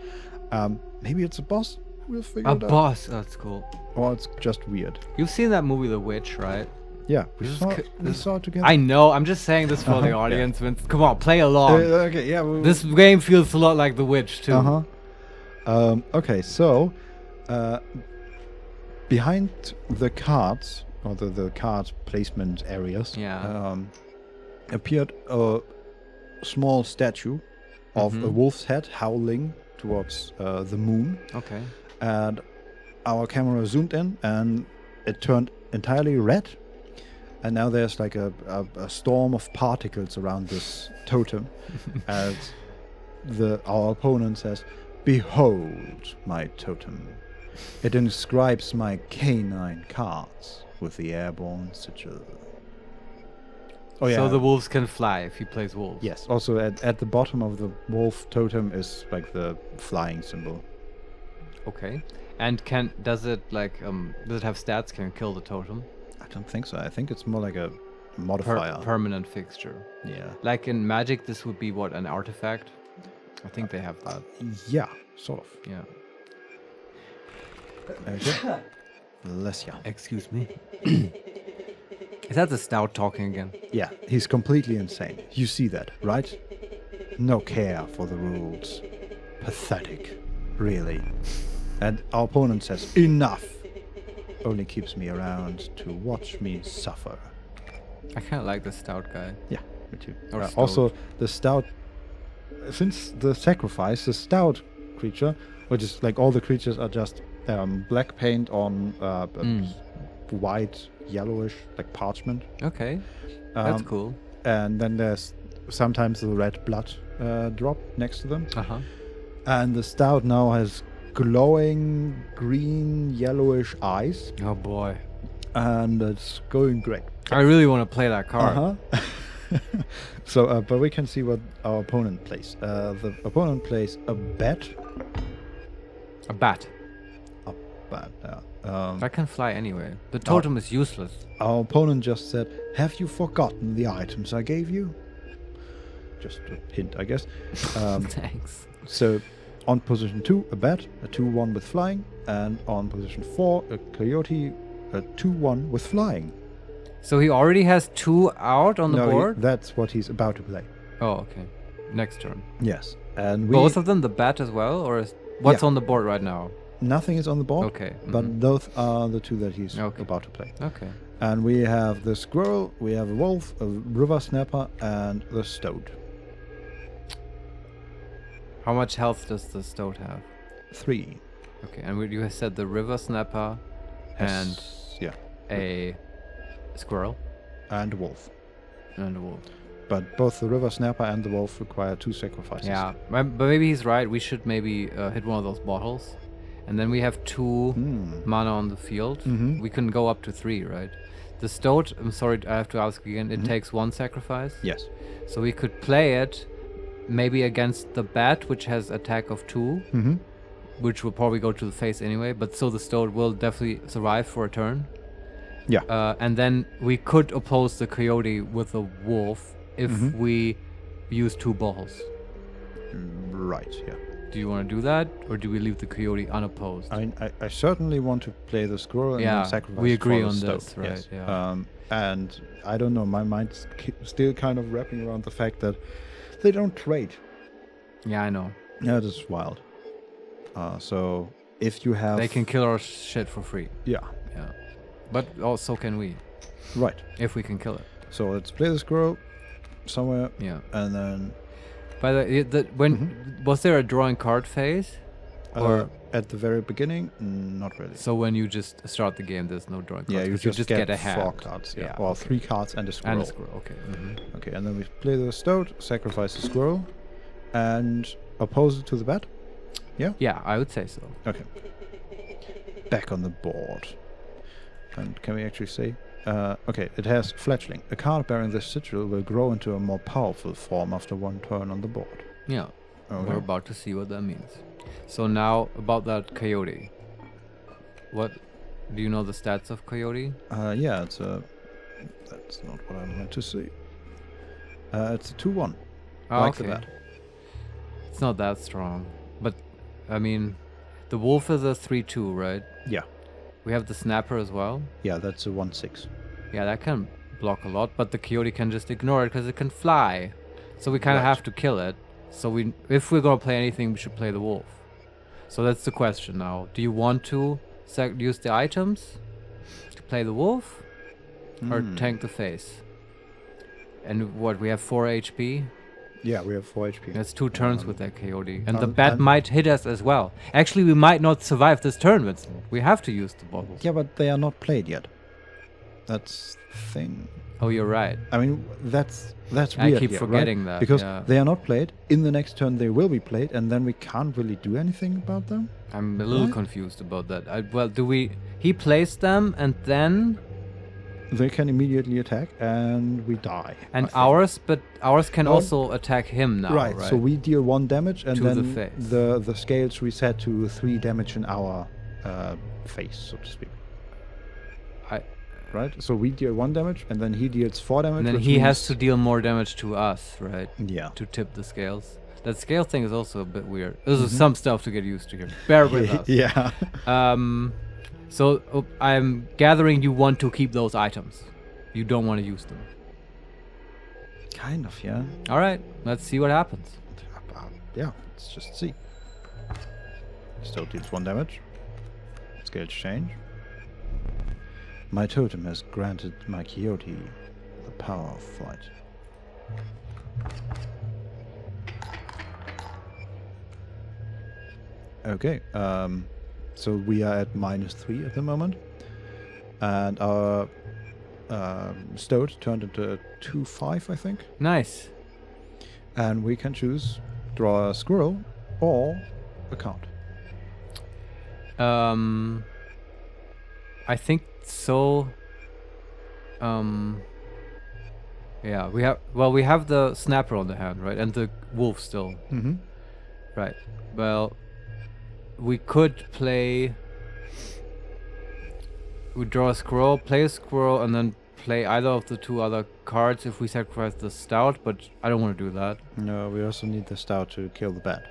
Maybe it's a boss. We'll figure A it out. boss. That's cool. Or it's just weird. You've seen that movie The Witch, right? Yeah, we This is saw, c- we this- saw it together. I know. I'm just saying this for the audience. Vince. Come on, play along. Okay, yeah. This game feels a lot like The Witch too. Okay, so behind the cards, or the card placement areas, Yeah. appeared a small statue of a wolf's head howling towards the moon. Okay. And our camera zoomed in, and it turned entirely red. And now there's like a storm of particles around this totem, as our opponent says, "Behold my totem. It inscribes my canine cards with the airborne sigil." Oh yeah. So the wolves can fly if he plays wolves. Yes. Also at the bottom of the wolf totem is like the flying symbol. Okay. And does it have stats? Can it kill the totem? I don't think so. I think it's more like a modifier. Permanent fixture. Yeah. Like in Magic, this would be what, an artifact? I think they have that. Yeah, sort of. Yeah. Okay. Bless ya. Excuse me. Is that the stout talking again? Yeah, he's completely insane. You see that, right? No care for the rules. Pathetic. Really. And our opponent says, "Enough!" Only keeps me around to watch me suffer. I kind of like the stout guy. Yeah, me too. Or Also, the stout... Since the sacrifice, the stout creature, which is like all the creatures are just black paint on white, yellowish, like parchment. Okay. That's cool. And then there's sometimes the red blood drop next to them. Uh-huh. And the stout now has glowing green, yellowish eyes, Oh boy. and it's going great. I really want to play that card. Uh-huh. So, but we can see what our opponent plays. The opponent plays a bat. A bat. A bat, yeah. That can fly anyway. The totem is useless. Our opponent just said, "Have you forgotten the items I gave you?" Just a hint, I guess. Thanks. So, on position 2, a bat, a 2/1 with flying, and on position 4, a coyote, a 2/1 with flying. So he already has 2 out on the No, board? that's what he's about to play. Oh, okay. Next turn. Yes, and we Both of them, the bat as well? Or is what's Yeah. on the board right now? nothing is on the board. Okay. But mhm. those are the 2 that he's Okay. about to play. Okay. And we have the squirrel, we have a wolf, a river snapper, and the stoat. How much health does the stoat have? 3. Okay, and you said the river snapper and yeah, a squirrel and wolf. and a wolf. But both the river snapper and the wolf require 2 sacrifices. Yeah, but maybe he's right. We should maybe hit one of those bottles. And then we have 2 mana on the field. Mhm. We can go up to 3, right? The stoat, I'm sorry, I have to ask again, it Mhm. takes 1 sacrifice. Yes. So we could play it maybe against the bat, which has attack of 2, Mm-hmm. which will probably go to the face anyway. But so the stoat will definitely survive for a turn. Yeah. And then we could oppose the coyote with a wolf if Mhm. we use 2 balls. Right, yeah. Do you want to do that, or do we leave the coyote unopposed? I certainly want to play the squirrel and Yeah, then sacrifice we for agree the on stoat, this, right, yes. yeah. And I don't know, my mind's still kind of wrapping around the fact that they don't trade. Yeah, I know. Yeah, that's wild. So if you have... They can kill our shit for free. Yeah, Yeah. But also can we, right. if we can kill it. So let's play the squirrel somewhere, Yeah. and then... By when was there a drawing card phase? Or at the very beginning, not really. so when you just start the game, there's no drawing cards. Yeah, you 'cause just get get a hand. 4 cards, yeah. Yeah, Or okay. 3 cards and a squirrel. And a squirrel. Okay. Mhm. Okay, and then we play the stoat, sacrifice the squirrel, and oppose it to the bat. Yeah, I would say so. Okay. Back on the board. And can we actually say? Okay, it has fledgling. A card bearing this sigil will grow into a more powerful form after 1 turn on the board. Yeah. Okay. We're about to see what that means. So now about that coyote. What do you know the stats of coyote? Yeah, it's a... That's not what I meant to say. It's a 2/1. Like the bat. It's not that strong, but I mean, the wolf is a 3/2, right? Yeah. We have the snapper as well. Yeah, that's a 1/6. Yeah, that can block a lot, but the coyote can just ignore it because it can fly. So we kind of Right. have to kill it. So if we're gonna play anything, we should play the wolf. So that's the question now. Do you want to use the items to play the wolf, or tank the face? And what, we have 4 HP? Yeah, we have 4 HP. That's 2 turns with that coyote. And the and- bat and- might hit us as well. Actually, we might not survive this turn, Vincent. We have to use the bottles. Yeah, but they are not played yet. That's the thing. Oh, you're right. I mean, that's I weird. keep here, forgetting right? that, because yeah. they are not played. In the next turn, they will be played, and then we can't really do anything about them. I'm a little What? confused about that. Well, he plays them and then... They can immediately attack, and we die. And I think. ours can No. also attack him now, right? So we deal 1 damage, and To the then face. the scales reset to 3 damage in our face, so to speak. Right? So we deal 1 damage, and then he deals 4 damage. And then which he has means- to deal more damage to us, right? Yeah. To tip the scales. That scale thing is also a bit weird. This is some stuff to get used to here. Bear with us. Yeah. So I'm gathering you want to keep those items. You don't want to use them. Kind of, yeah. All right, let's see what happens. Yeah, let's just see. Still deals 1 damage. Scales change. My totem has granted my coyote the power of flight. Okay, so we are at -3 at the moment. And our stoat turned into a 2/5, I think. Nice. And we can choose draw a squirrel or a card. I think so. Yeah, we have the snapper on the hand, right? And the wolf still. Mm-hmm. Right. Well, we could play. We draw a squirrel, play a squirrel, and then play either of the two other cards if we sacrifice the stout, but I don't want to do that. No, we also need the stout to kill the bat.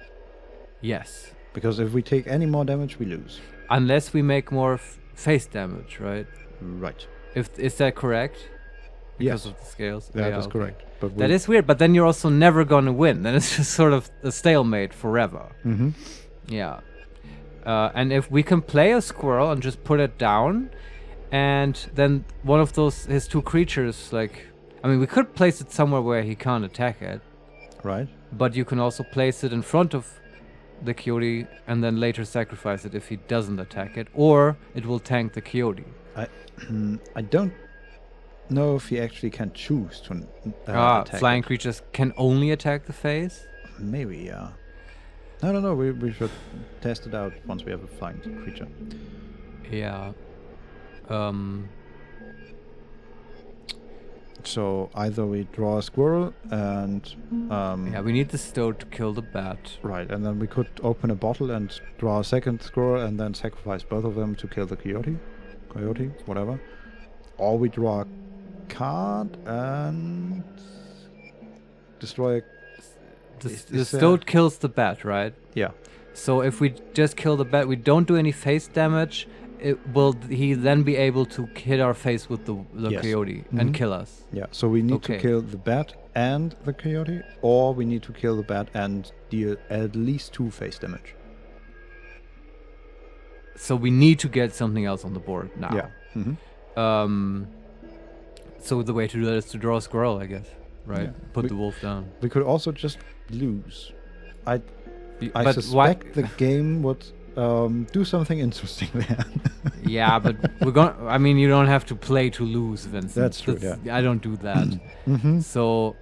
Yes. Because if we take any more damage, we lose. Unless we make more face damage, right? Right. Is that correct? Because Yes. of the scales? That is okay. correct. But That is weird, but then you're also never gonna win. Then it's just sort of a stalemate forever. Mm-hmm. Yeah. And if we can play a squirrel and just put it down, and then one of his two creatures, like, I mean, we could place it somewhere where he can't attack it, Right. but you can also place it in front of the coyote and then later sacrifice it if he doesn't attack it, or it will tank the coyote. I don't know if he actually can choose to attack Flying it. creatures can only attack the face? Maybe, yeah. I don't know. We should test it out once we have a flying creature. Yeah. So either we draw a squirrel and Yeah, we need the stone to kill the bat. right, and then we could open a bottle and draw a second squirrel and then sacrifice both of them to kill the coyote, whatever. Or we draw a card and destroy. The Is stone kills the bat, right? Yeah. So if we just kill the bat, we don't do any face damage. He then be able to hit our face with the Yes. coyote Mhm. and kill us? Yeah. So we need Okay. to kill the bat and the coyote, or we need to kill the bat and deal at least 2 face damage. So we need to get something else on the board now. Yeah. Mm-hmm. So the way to do that is to draw a squirrel, I guess. Right? Yeah. Put We- the wolf down. We could also just lose. I But suspect the game would do something interesting there. Yeah, but we're going. I mean, you don't have to play to lose, Vincent. That's true, I don't do that. Mm-hmm. So,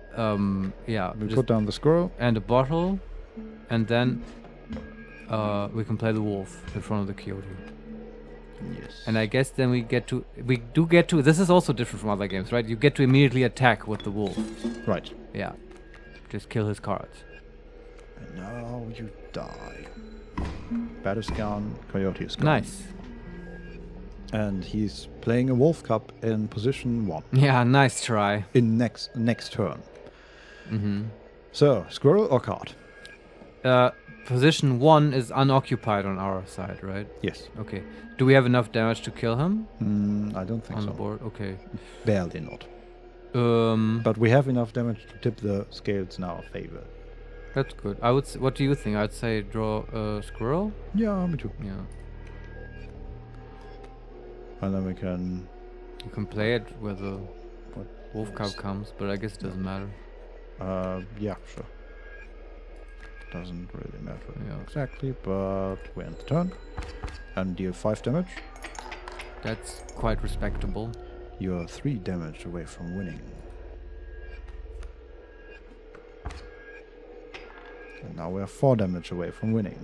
yeah. We just- put down the squirrel. and a bottle, and then we can play the wolf in front of the coyote. Yes. And I guess then we do get to. This is also different from other games, right? You get to immediately attack with the wolf. Right. Yeah, just kill his cards. And now you die. Bat is gone. Coyote is gone. Nice. And he's playing a wolf cup in position 1 Yeah, nice try. in next turn. Mm-hmm. So squirrel or card? Position 1 is unoccupied on our side, right? Yes. Okay. Do we have enough damage to kill him I don't think on so. the board? Okay. Barely not. Um, But we have enough damage to tip the scales in our favor. that's good. What do you think? I'd say draw a squirrel. Yeah, me too. Yeah. And then we can. You can play it where the What wolf cub comes, but I guess it doesn't matter. Yeah, sure. Doesn't really matter Yeah. exactly, but we end the turn and deal 5 damage. That's quite respectable. You're 3 damage away from winning. And now we're 4 damage away from winning.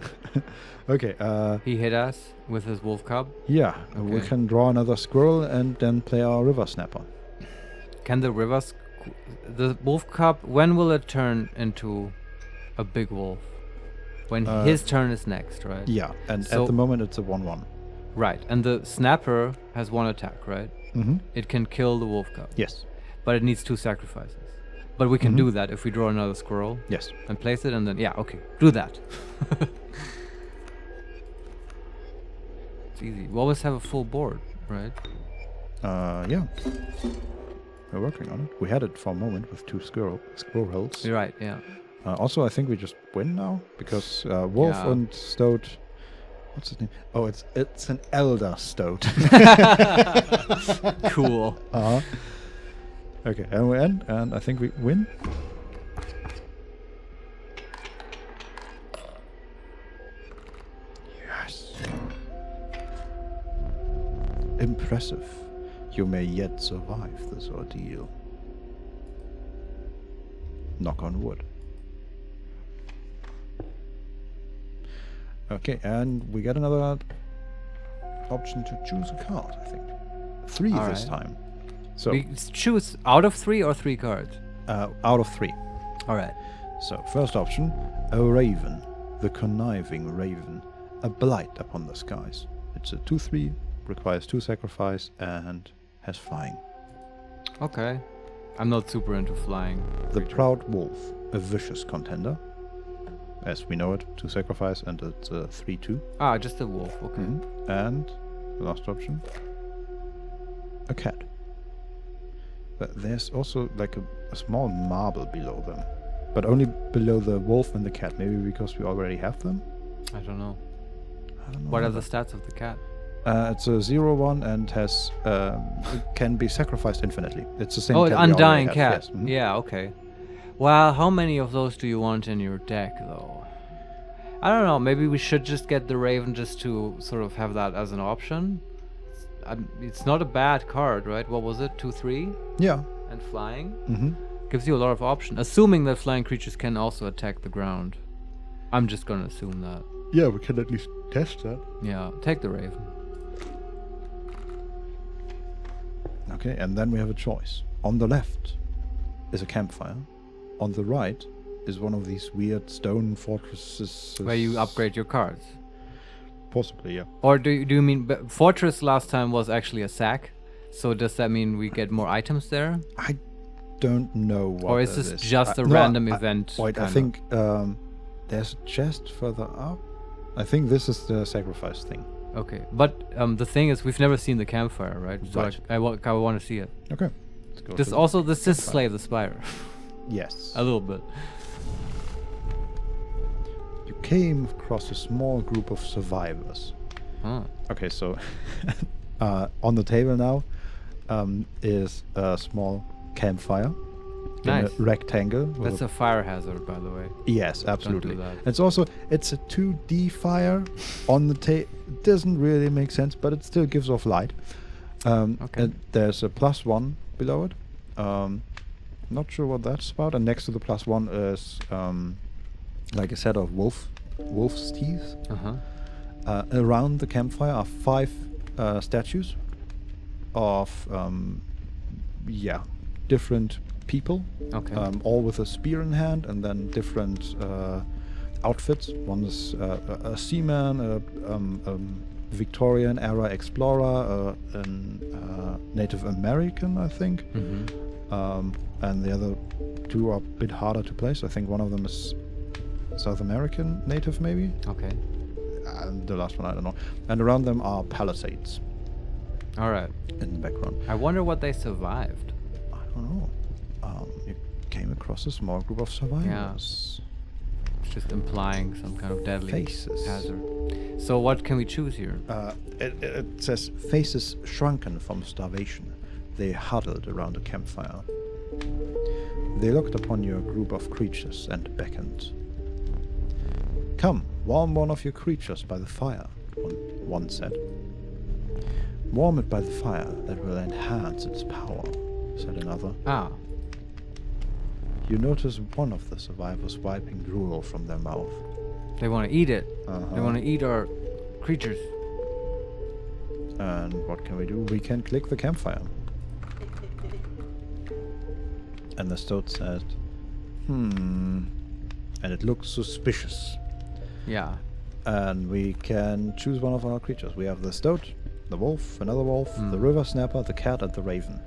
Okay, He hit us with his wolf cub. yeah, we Okay. can draw another squirrel and then play our river snapper. Can the the wolf cub, when will it turn into a big wolf? When his turn is next, right? Yeah, and So- at the moment it's a 1-1. Right. And the snapper has 1 attack, right? Mm-hmm. It can kill the wolf cub, Yes, but it needs 2 sacrifices. But we can Mhm. do that if we draw another squirrel yes. and place it, and then okay, do that. It's easy. We always have a full board, right? Yeah. We're working on it. We had it for a moment with 2 squirrels. You're right. Yeah. Also, I think we just win now because Wolf Yeah. and Stoat. What's his name? Oh, it's an elder Stoat. Cool. Uh-huh. Okay, and we end, and I think we win. Yes. Impressive. You may yet survive this ordeal. Knock on wood. Okay, and we get another option to choose a card, I think. 3 All this right. time. So, We choose out of 3 or 3 cards. out of 3. All right. So, first option, a raven, the conniving raven, a blight upon the skies. It's a 2/3, requires 2 sacrifice, and has flying. Okay. I'm not super into flying. The creatures. proud wolf, a vicious contender. As we know it, 2 sacrifice, and it's a 3/2. Ah, just a wolf. Okay. And the last option, a cat. But there's also like a small marble below them, but only below the wolf and the cat. Maybe because we already have them. I don't know. I don't know. What are the stats of the cat? It's a 0/1 and has it can be sacrificed infinitely. It's the same. Oh, cat an we already undying have, cat. yes. Mhm. Yeah, okay. Well, how many of those do you want in your deck, though? I don't know. Maybe we should just get the Raven just to sort of have that as an option. It's not a bad card, right? What was it? 2/3 Yeah. and flying Mm-hmm. gives you a lot of option. Assuming that flying creatures can also attack the ground. I'm just gonna assume that. Yeah, we can at least test that. Yeah, take the Raven. Okay, and then we have a choice. On the left is a campfire. On the right is one of these weird stone fortresses. Where you upgrade your cards. Possibly, yeah. Or do you mean Fortress last time was actually a sack? So does that mean we get more items there? I don't know what. Or is that this just a no, random event? Wait, I kind of? think there's a chest further up. I think this is the sacrifice thing. Okay, but the thing is, we've never seen the campfire, right? So Right. I want to see it. Okay. Let's go This to also this is campfire. Slay the Spire, Yes. a little bit. You came across a small group of survivors. Huh. Okay, so on the table now is a small campfire Nice. in a rectangle. with That's a fire hazard, by the way. Yes, absolutely. that. It's also it's a 2D fire on the table. It doesn't really make sense, but it still gives off light. Okay. And there's a +1 below it. Not sure what that's about. And next to the +1 is like a set of wolf's teeth. Uh-huh. Around the campfire are 5 statues of different people. Okay. All with a spear in hand, and then different outfits. One is a seaman, a Victorian era explorer, a Native American, I think, and the other 2 are a bit harder to place. I think one of them is South American native, maybe, Okay. and the last one I don't know. And around them are palisades All right. in the background. I wonder what they survived. I don't know. You came across a small group of survivors. It's just implying some kind of deadly Faces. hazard. So what can we choose here? It says faces shrunken from starvation. They huddled around a campfire. They looked upon your group of creatures and beckoned. Come, warm one of your creatures by the fire, one said. Warm it by the fire, that will enhance its power, said another. Ah, You notice one of the survivors wiping drool from their mouth. they want to eat it. They Uh-huh. want to eat our creatures. And what can we do? We can click the campfire. And the stoat said, and it looks suspicious. Yeah. And we can choose one of our creatures. We have the stoat, the wolf, another wolf, the river snapper, the cat, and the raven.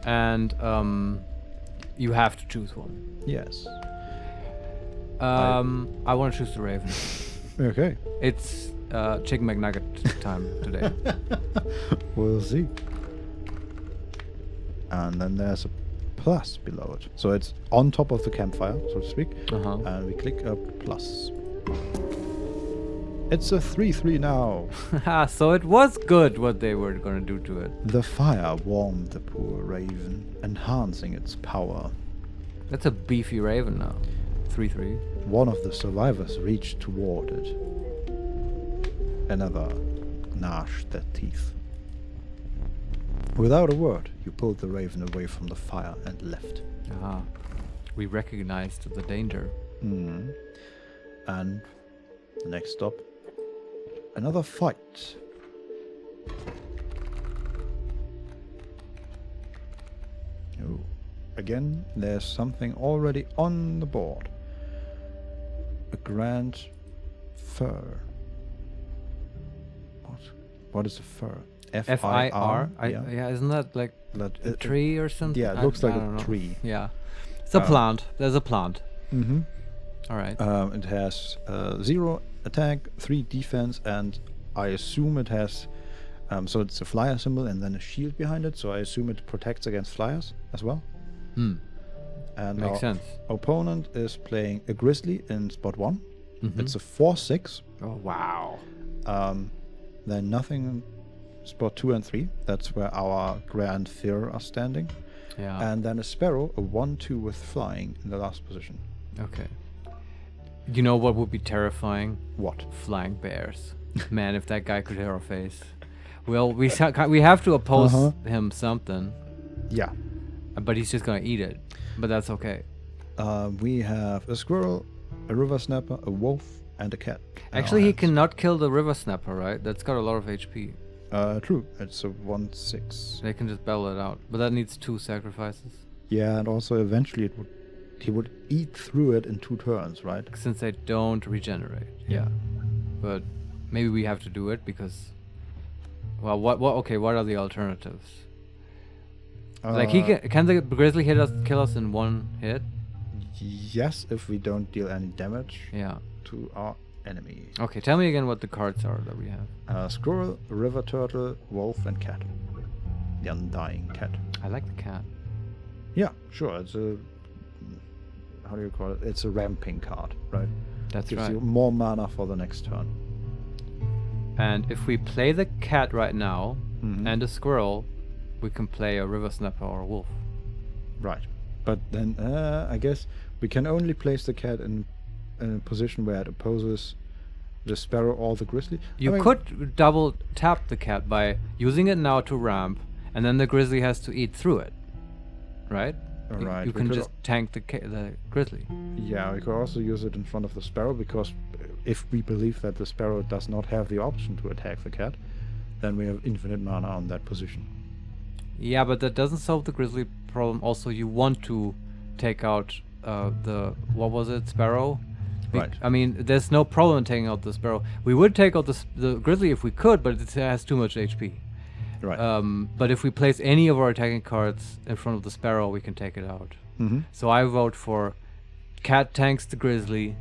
And you have to choose one. Yes. I want to choose the Raven. Okay. It's Chicken McNugget time today. We'll see. And then there's a plus below it. So it's on top of the campfire, so to speak. Uh-huh. And we click a plus. It's a 3/3 now. So it was good what they were going to do to it. The fire warmed the poor raven, enhancing its power. That's a beefy Raven now. 3/3. One of the survivors reached toward it. Another gnashed their teeth. Without a word, you pulled the raven away from the fire and left. Ah. We recognized the danger. And the next stop, another fight again, there's something already on the board. A grand fir. What is a fir? F-I-R? Yeah. Yeah, isn't that like That, a tree or something? yeah, it looks like I a don't know. tree. Yeah. It's a plant. There's a plant. Mm-hmm. All right. It has 0 attack, 3 defense, and I assume it has. So it's a flyer symbol and then a shield behind it. So I assume it protects against flyers as well. Hmm. And Makes our sense. opponent is playing a grizzly in spot 1. Mhm. It's a 4/6. Oh, wow. Then nothing in spot 2 and 3. That's where our grand fear are standing. Yeah. And then a sparrow, a 1/2 with flying in the last position. Okay. You know what would be terrifying? What? Flying bears. Man, if that guy could hit our face. Well, we have to oppose him something, Yeah. but he's just gonna eat it. But that's okay. We have a squirrel, a river snapper, a wolf, and a cat. in our Actually, he hands. cannot kill the river snapper, right? That's got a lot of HP. True. It's a 1/6. They can just battle it out, but that needs 2 sacrifices. Yeah, and also eventually he would eat through it in 2 turns, right? Since they don't regenerate. Yeah. But maybe we have to do it because. Well, what? Okay, what are the alternatives? Like he can the grizzly kill us in 1 hit? Yes, if we don't deal any damage Yeah. to our enemy. Okay, tell me again what the cards are that we have. Squirrel, river turtle, wolf, and cat. The undying cat. I like the cat. Yeah, sure. It's a how do you call it? It's a ramping card, right? That's Gives right. you more mana for the next turn. And if we play the cat right now Mhm. and a squirrel, we can play a river snapper or a wolf. Right. But then I guess we can only place the cat in a position where it opposes the sparrow or the grizzly. You I mean, could double tap the cat by using it now to ramp, and then the grizzly has to eat through it. Right? Right, You we can could just tank the grizzly. Yeah, we could also use it in front of the sparrow because if we believe that the sparrow does not have the option to attack the cat, then we have infinite mana on that position. Yeah, but that doesn't solve the grizzly problem. Also, you want to take out the what was it, sparrow? Right. I mean, there's no problem in taking out the sparrow. We would take out the grizzly if we could, but it has too much HP. Right. But if we place any of our attacking cards in front of the sparrow, we can take it out. Mm-hmm. So I vote for cat tanks the grizzly.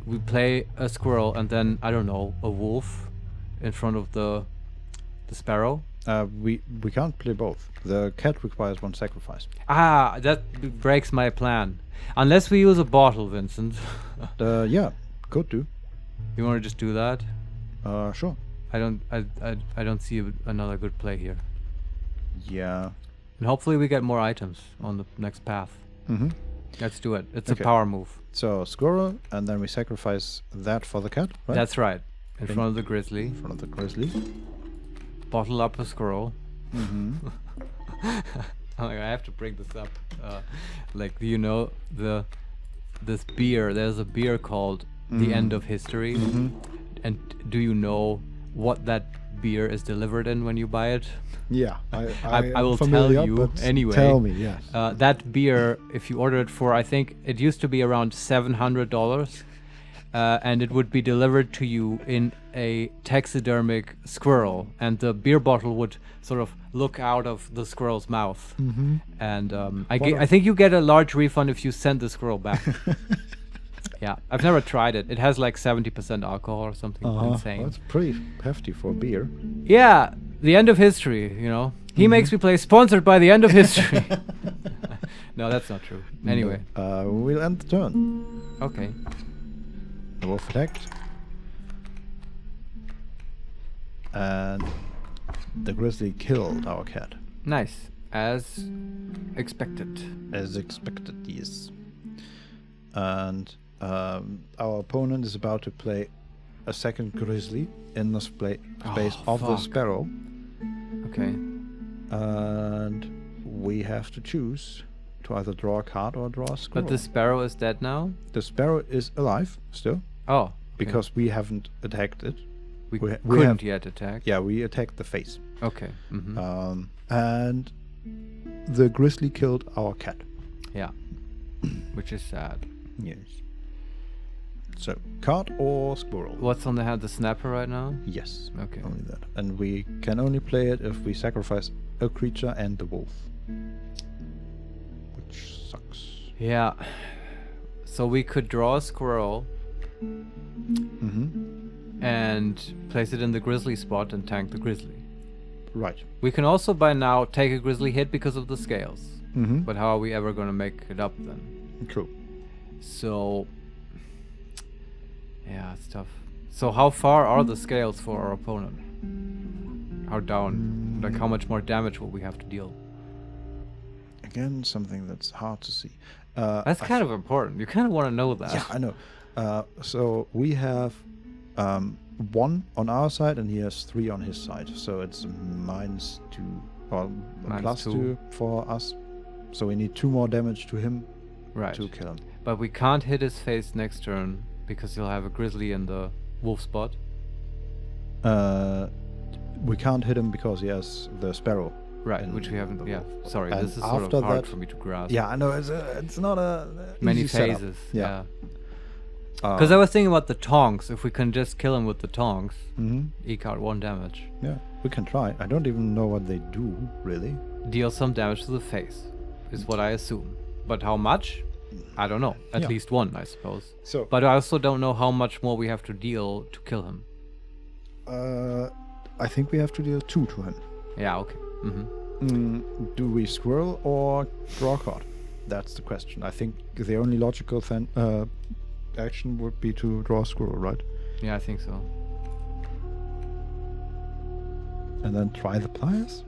We play a squirrel and then I don't know, a wolf in front of the sparrow. We can't play both. The cat requires 1 sacrifice. Ah, that breaks my plan. Unless we use a bottle, Vincent. Yeah, could do. You want to just do that? Sure. I don't see another good play here. Yeah. And hopefully we get more items on the next path. Mm-hmm. Let's do it. It's Okay. a power move. So squirrel, and then we sacrifice that for the cat, right? That's right. In Then- front of the grizzly. in front of the grizzly. Bottle up a squirrel. Mm-hmm. I have to bring this up. Like, you know, this beer. There's a beer called The End of History. Mm-hmm. And do you know what that beer is delivered in when you buy it? Yeah, I will am tell familiar, you but anyway. Tell me, yes. That beer, if you order it for, I think it used to be around $700, and it would be delivered to you in a taxidermic squirrel, and the beer bottle would sort of look out of the squirrel's mouth. Mm-hmm. And I think you get a large refund if you send the squirrel back. Yeah, I've never tried it. It has like 70% alcohol or something insane. That's pretty hefty for beer. Yeah, the end of history, you know. He makes me play, sponsored by the end of history. No, that's not true. Anyway. We'll end the turn. Okay. The wolf attacked. And the grizzly killed our cat. Nice. As expected. As expected, yes. And our opponent is about to play a second grizzly in the space of the fuck. sparrow. Okay. And we have to choose to either draw a card or draw a squirrel. But the sparrow is dead now? The sparrow is alive still, Oh. Okay. because we haven't attacked it. we we couldn't have- yet attack. Yeah, we attacked the face. Okay. Mm-hmm. And the grizzly killed our cat. Yeah. Which is sad. Yes. So, cat or squirrel? What's on the hand? The snapper right now? Yes. Okay. Only that. And we can only play it if we sacrifice a creature and the wolf. Which sucks. Yeah. So we could draw a squirrel Mm-hmm. and place it in the grizzly spot and tank the grizzly. Right. We can also by now take a grizzly hit because of the scales. Mm-hmm. But how are we ever gonna make it up then? True. So yeah, it's tough. So how far are the scales for our opponent? How down? Like how much more damage will we have to deal? Again, something that's hard to see. That's kind of important. You kind of want to know that. Yeah, I know. So we have 1 on our side, and he has 3 on his side. So it's -2 or +2 for us. So we need 2 more damage to him Right. to kill him. But we can't hit his face next turn because he'll have a grizzly in the wolf spot. We can't hit him because he has the sparrow. Right, in which we haven't. the Yeah, wolf. sorry, And this is sort after of hard that- for me to grasp. Yeah, I know. It's not a Many easy setup. phases. Yeah. Because I was thinking about the tongs. If we can just kill him with the tongs, Mm-hmm. eke out 1 damage. Yeah, we can try. I don't even know what they do, really. Deal some damage to the face, is what I assume. But how much? I don't know. At Yeah. least 1, I suppose. So, But I also don't know how much more we have to deal to kill him. I think we have to deal 2 to him. Yeah, okay. Do we squirrel or draw a card? That's the question. I think the only logical action would be to draw a squirrel, right? Yeah, I think so. And then try the pliers?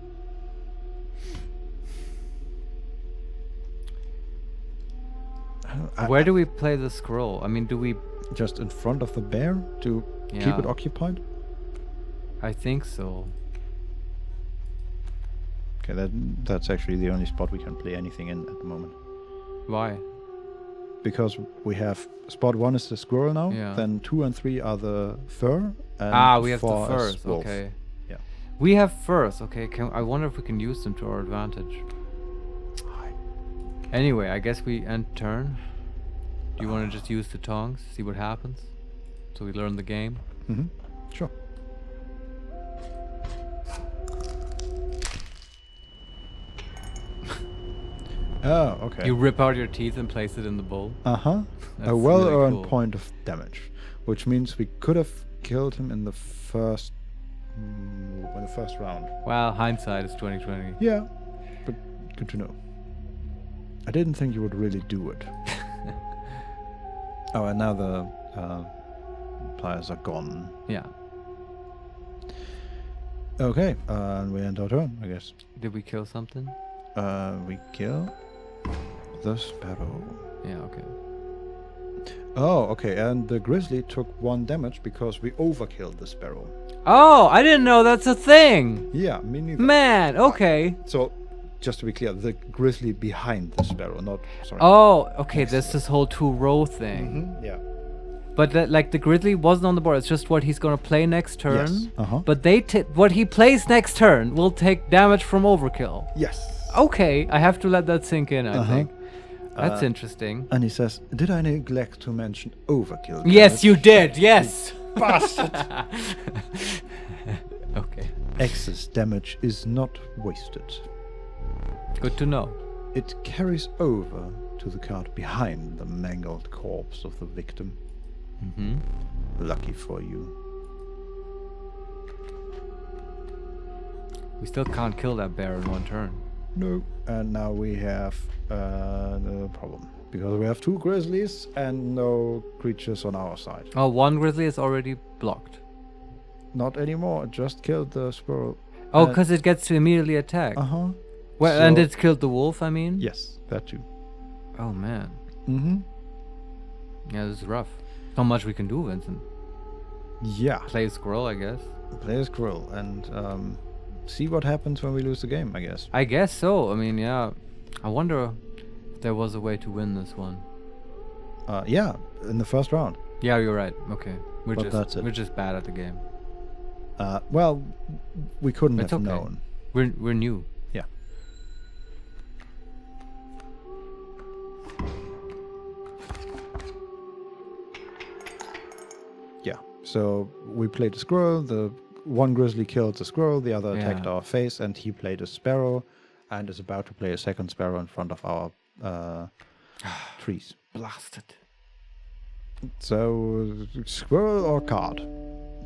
Where do we play the scroll? I mean, do we... Just in front of the bear to keep Yeah. it occupied? I think so. Okay, that's actually the only spot we can play anything in at the moment. Why? Because we have spot 1 is the squirrel now, Yeah. then 2 and 3 are the fur, and We have the 4 is furs. wolf. Okay. Yeah. We have furs. Okay. I wonder if we can use them to our advantage. Anyway, I guess we end turn. Do you want to just use the tongs, see what happens, so we learn the game? Mm-hmm. Sure. Oh, okay. You rip out your teeth and place it in the bowl. Uh-huh. That's A well-earned really cool. point of damage, which means we could have killed him in the first round. Well, hindsight is 2020. Yeah, but good to know. I didn't think you would really do it. Oh, and now the pliers are gone. Yeah. Okay, and we end our turn, I guess. Did we kill something? We kill the sparrow. Yeah. Okay. Oh, okay, and the grizzly took 1 damage because we overkilled the sparrow. Oh, I didn't know that's a thing. Yeah, me neither. Man. Okay. So, just to be clear, the grizzly behind the sparrow, not sorry. Oh, okay. There's this whole 2-row thing. Mm-hmm. Yeah. But like the grizzly wasn't on the board. It's just what he's gonna play next turn. Yes. Uh-huh. But what he plays next turn will take damage from overkill. Yes. Okay, I have to let that sink in. I Uh-huh. think that's interesting. And he says, "Did I neglect to mention overkill?" Yes, you did. Yes. Bastard. Okay. Excess damage is not wasted. Good to know. It carries over to the card behind the mangled corpse of the victim. Mm-hmm. Lucky for you. We still can't kill that bear in 1 turn. No. And now we have the problem. Because we have 2 grizzlies and no creatures on our side. Oh, 1 grizzly is already blocked. Not anymore. It just killed the squirrel. Oh, because it gets to immediately attack. Uh-huh. Well, and so- it's killed the wolf, I mean? Yes, that too. Oh, man. Mm-hmm. Yeah, this is rough. Not much we can do, Vincent. Yeah. Play a squirrel, I guess. Play a squirrel and see what happens when we lose the game, I guess. I guess so. I mean, yeah. I wonder if there was a way to win this one. Yeah, in the first round. Yeah, you're right. Okay. But that's it. We're just bad at the game. Well, we couldn't It's have okay. known. We're new. Yeah. Yeah. So we played a squirrel. The one grizzly killed the squirrel. The other attacked Yeah. our face, and he played a sparrow, and is about to play a second sparrow in front of our trees. Blasted. So squirrel or card?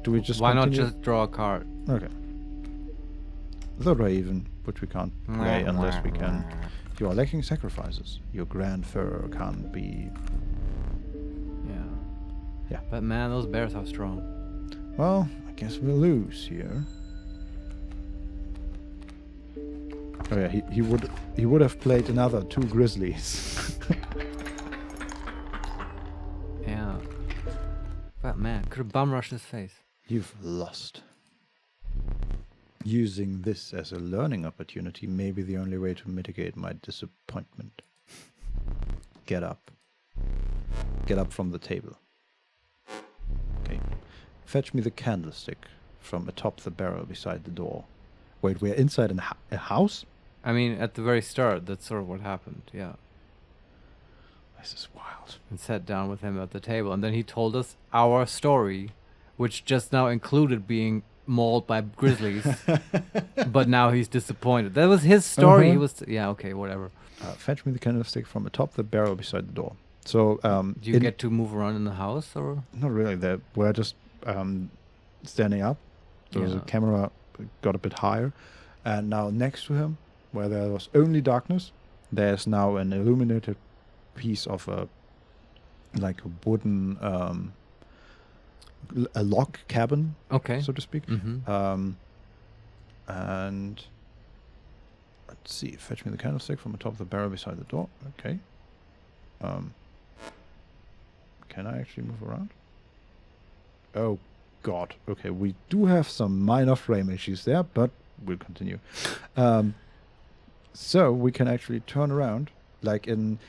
Do we just Why not continue? just draw a card? Okay. Third way even, which we can't play unless we can. You are lacking sacrifices. Your grand fur can't be. Yeah. Yeah. But man, those bears are strong. Well, I guess we'll lose here. Oh yeah, he would have played another 2 grizzlies. Yeah. But man, could have bum rushed his face. You've lost. Using this as a learning opportunity may be the only way to mitigate my disappointment. Get up. Get up from the table. Okay. Fetch me the candlestick from atop the barrel beside the door. Wait, we're inside a house? I mean, at the very start, that's sort of what happened, yeah. This is wild. And sat down with him at the table. And then he told us our story, which just now included being mauled by grizzlies. But now he's disappointed. That was his story. He was... Yeah, okay, whatever. Fetch me the candlestick from atop the barrel beside the door. So, Do you get to move around in the house, or...? Not really. We're just standing up. There was a Yeah. camera got a bit higher. And now next to him, where there was only darkness, there's now an illuminated piece of a wooden a log cabin, Okay. so to speak. Mm-hmm. And let's see, fetch me the candlestick from atop the barrel beside the door. Okay. Can I actually move around? Oh God. Okay, we do have some minor frame issues there, but we'll continue. So we can actually turn around like in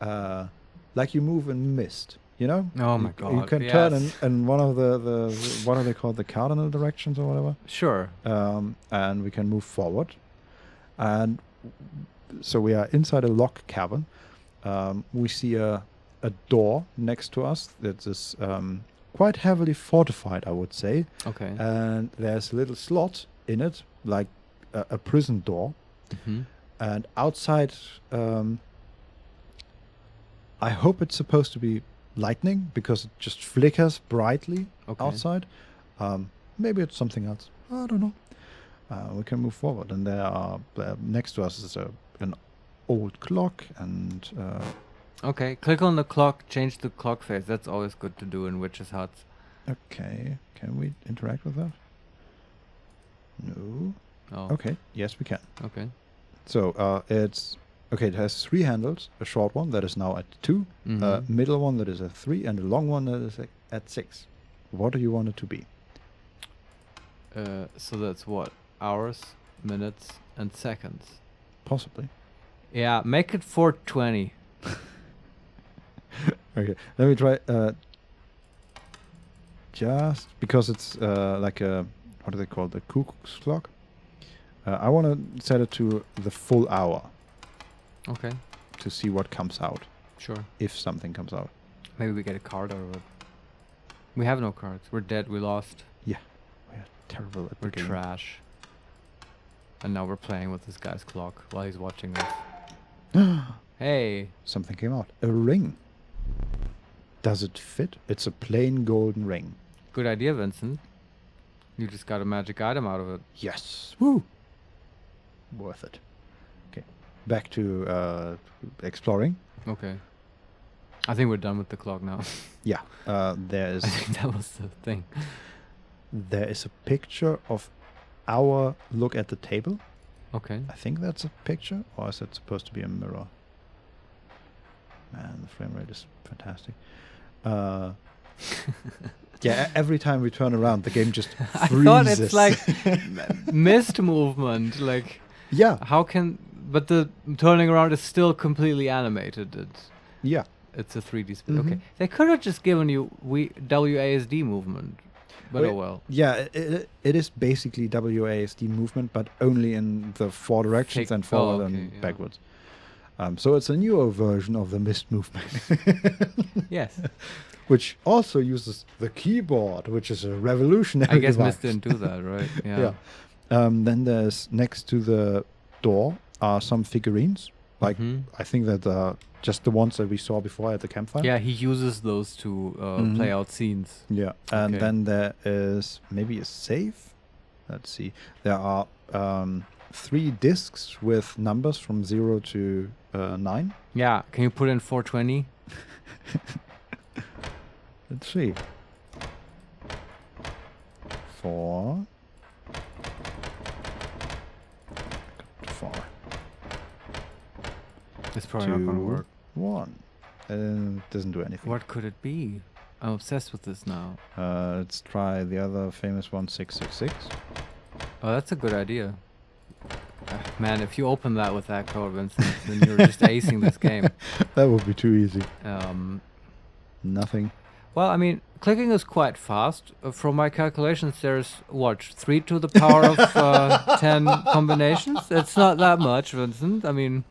like you move in Mist, you know? Oh my You God, can turn yes. in one of the what are they called? The cardinal directions or whatever. Sure. And we can move forward. And so we are inside a lock cabin. We see a door next to us that is quite heavily fortified, I would say. Okay. And there's a little slot in it, like a prison door. Mm-hmm. And outside, I hope it's supposed to be lightning because it just flickers brightly Okay. outside. Maybe it's something else. I don't know. We can move forward, and next to us is an old clock, and Okay, click on the clock, change the clock face. That's always good to do in witches' huts. okay, can we interact with that? No. Oh, Okay, yes, we can. okay. So it's okay. It has 3 handles: a short one that is now at 2, a Mhm. middle one that is at 3, and a long one that is at 6. What do you want it to be? So that's what? Hours, minutes, and seconds. Possibly. Yeah, make it 420. Okay, let me try. Just because it's like a what do they call it? The cuckoo's clock. I want to set it to the full hour Okay, to see what comes out, sure. if something comes out. Maybe we get a card out of it. We have no cards. We're dead. We lost. Yeah, we are terrible at We're the game. trash. And now we're playing with this guy's clock while he's watching us. Hey. Something came out. A ring. Does it fit? It's a plain golden ring. Good idea, Vincent. You just got a magic item out of it. Yes. Woo. Worth it. Okay. Back to exploring. Okay. I think we're done with the clock now. Yeah. There is I think that was the thing. there is a picture of our look at the table. Okay. I think that's a picture, or is it supposed to be a mirror? Man, the frame rate is fantastic. Yeah, every time we turn around, the game just I freezes. thought it's like mist movement. Like, Yeah, how can... But the turning around is still completely animated. yeah. It's a 3D spin. Mhm. Okay. They could have just given you WASD movement. But Wait, oh well. Yeah, it is basically WASD movement, but only in the 4 directions Fake- and forward oh, okay, and yeah. backwards. So it's a newer version of the mist movement, Yes. which also uses the keyboard, which is a revolutionary I guess device. Mist didn't do that, right? Yeah. Then there's next to the door are some figurines. Like Mhm. I think that just the ones that we saw before at the campfire. Yeah, he uses those to play out scenes. Yeah. And Okay. then there is maybe a safe. Let's see. There are 3 discs with numbers from 0 to 9. Yeah, can you put in 420? Let's see. 4. Got 4. It's probably not gonna 2, work. 1. It doesn't do anything. What could it be? I'm obsessed with this now. Let's try the other famous one, 666. Oh, that's a good idea. Man, if you open that with that code, Vincent, then you're just acing this game. That would be too easy. Nothing. Well, I mean, clicking is quite fast. From my calculations, there's, what, 3 to the power of 10 combinations? It's not that much, Vincent. I mean,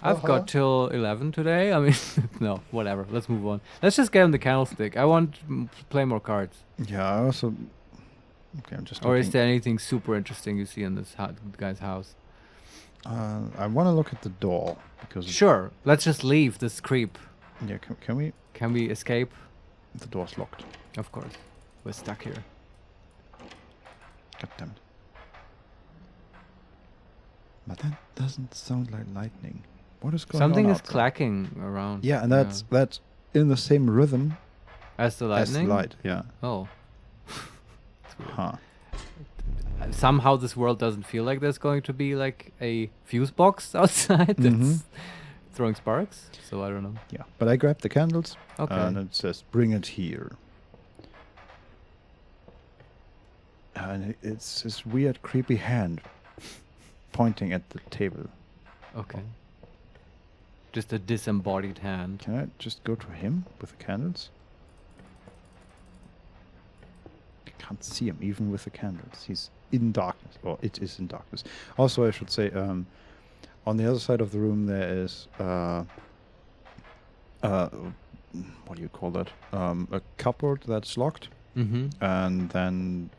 I've got till 11 today. I mean, no, whatever. Let's move on. Let's just get him the candlestick. I want to play more cards. Yeah, I also... Okay, I'm just Or is looking. there anything super interesting you see in this guy's house? I want to look at the door, because... Sure, let's just leave this creep. Yeah, can we... Can we escape? The door's locked. Of course. We're stuck here. God damn it. But that doesn't sound like lightning. What is going Something on is outside? clacking around. Yeah, and that's in the same rhythm As the as the lightning? light. Yeah. Oh. Huh. Somehow this world doesn't feel like there's going to be like a fuse box outside that's Mhm. throwing sparks. So I don't know. Yeah. But I grabbed the candles. Okay. And it says, "Bring it here." And it's this weird, creepy hand pointing at the table. Okay. Just a disembodied hand. Can I just go to him with the candles? I can't see him even with the candles. He's in darkness, or it is in darkness. Also, I should say, on the other side of the room there is what do you call that? A cupboard that's locked, Mm-hmm. and then